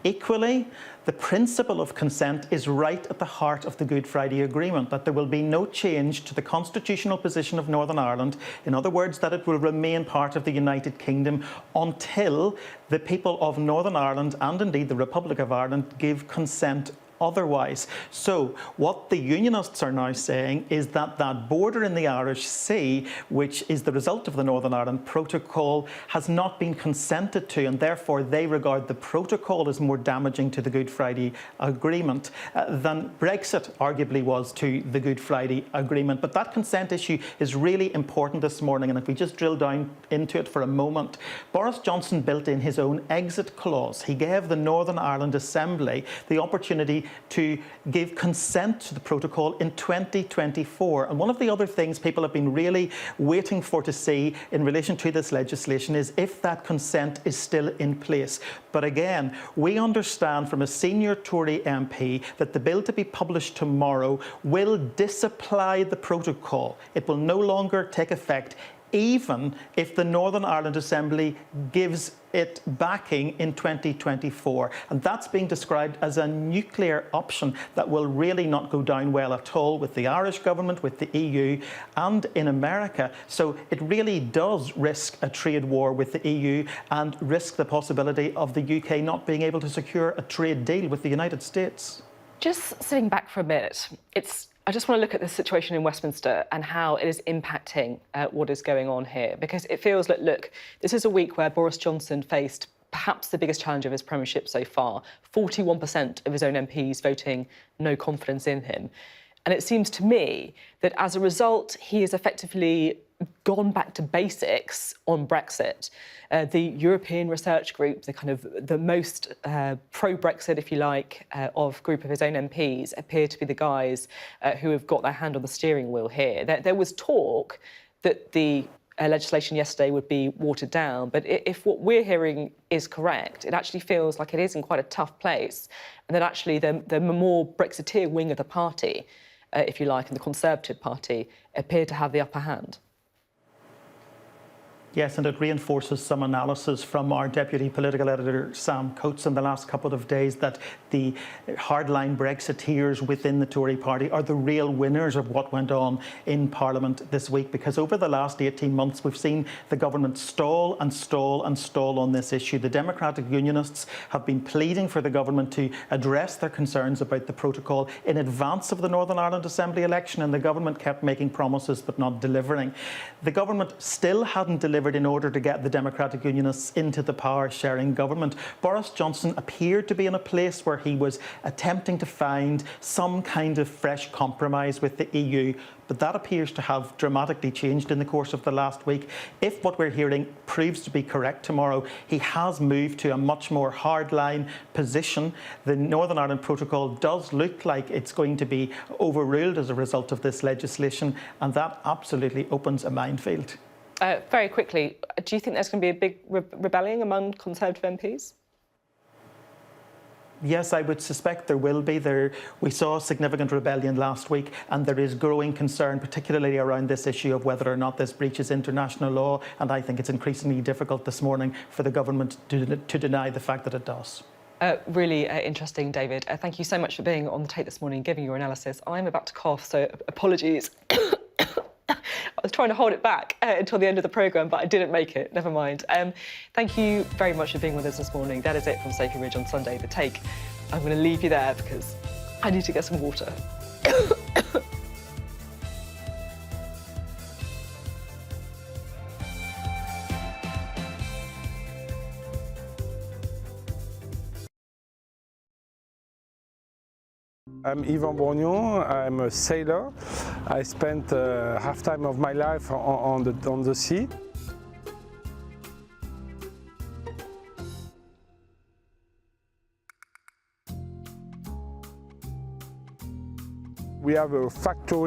Equally, the principle of consent is right at the heart of the Good Friday Agreement, that there will be no change to the constitutional position of Northern Ireland. In other words, that it will remain part of the United Kingdom until the people of Northern Ireland and indeed the Republic of Ireland give consent otherwise. So what the Unionists are now saying is that that border in the Irish Sea, which is the result of the Northern Ireland Protocol, has not been consented to, and therefore they regard the protocol as more damaging to the Good Friday Agreement than Brexit arguably was to the Good Friday Agreement. But that consent issue is really important this morning, and if we just drill down into it for a moment, Boris Johnson built in his own exit clause. He gave the Northern Ireland Assembly the opportunity to give consent to the protocol in 2024. And one of the other things people have been really waiting for to see in relation to this legislation is if that consent is still in place. But again, we understand from a senior Tory MP that the bill to be published tomorrow will disapply the protocol. It will no longer take effect even if the Northern Ireland Assembly gives it backing in 2024. And that's being described as a nuclear option that will really not go down well at all with the Irish government, with the EU and in America. So it really does risk a trade war with the EU and risk the possibility of the UK not being able to secure a trade deal with the United States. Just sitting back for a minute, I just want to look at the situation in Westminster and how it is impacting what is going on here, because it feels like, look, this is a week where Boris Johnson faced perhaps the biggest challenge of his premiership so far, 41% of his own MPs voting no confidence in him. And it seems to me that as a result, he has effectively gone back to basics on Brexit. The European Research Group, the most pro-Brexit, if you like, of group of his own MPs, appear to be the guys who have got their hand on the steering wheel here. There was talk that the legislation yesterday would be watered down, but if what we're hearing is correct, it actually feels like it is in quite a tough place, and that actually the more Brexiteer wing of the party, if you like, and the Conservative Party appear to have the upper hand. Yes, and it reinforces some analysis from our Deputy Political Editor, Sam Coates, in the last couple of days that the hardline Brexiteers within the Tory party are the real winners of what went on in Parliament this week, because over the last 18 months we've seen the government stall and stall and stall on this issue. The Democratic Unionists have been pleading for the government to address their concerns about the protocol in advance of the Northern Ireland Assembly election, and the government kept making promises but not delivering. The government still hadn't delivered in order to get the Democratic Unionists into the power-sharing government. Boris Johnson appeared to be in a place where he was attempting to find some kind of fresh compromise with the EU, but that appears to have dramatically changed in the course of the last week. If what we're hearing proves to be correct tomorrow, he has moved to a much more hardline position. The Northern Ireland Protocol does look like it's going to be overruled as a result of this legislation, and that absolutely opens a minefield. Very quickly, do you think there's going to be a big rebellion among Conservative MPs? Yes, I would suspect there will be. We saw significant rebellion last week, and there is growing concern, particularly around this issue of whether or not this breaches international law, and I think it's increasingly difficult this morning for the government to deny the fact that it does. Really interesting, David. Thank you so much for being on The Take this morning, giving your analysis. I'm about to cough, so apologies. I was trying to hold it back until the end of the programme, but I didn't make it. Never mind. Thank you very much for being with us this morning. That is it from Sophy Ridge on Sunday, The Take. I'm going to leave you there because I need to get some water. I'm Yvan Bourgnon, I'm a sailor. I spent half time of my life on the sea. We have a factory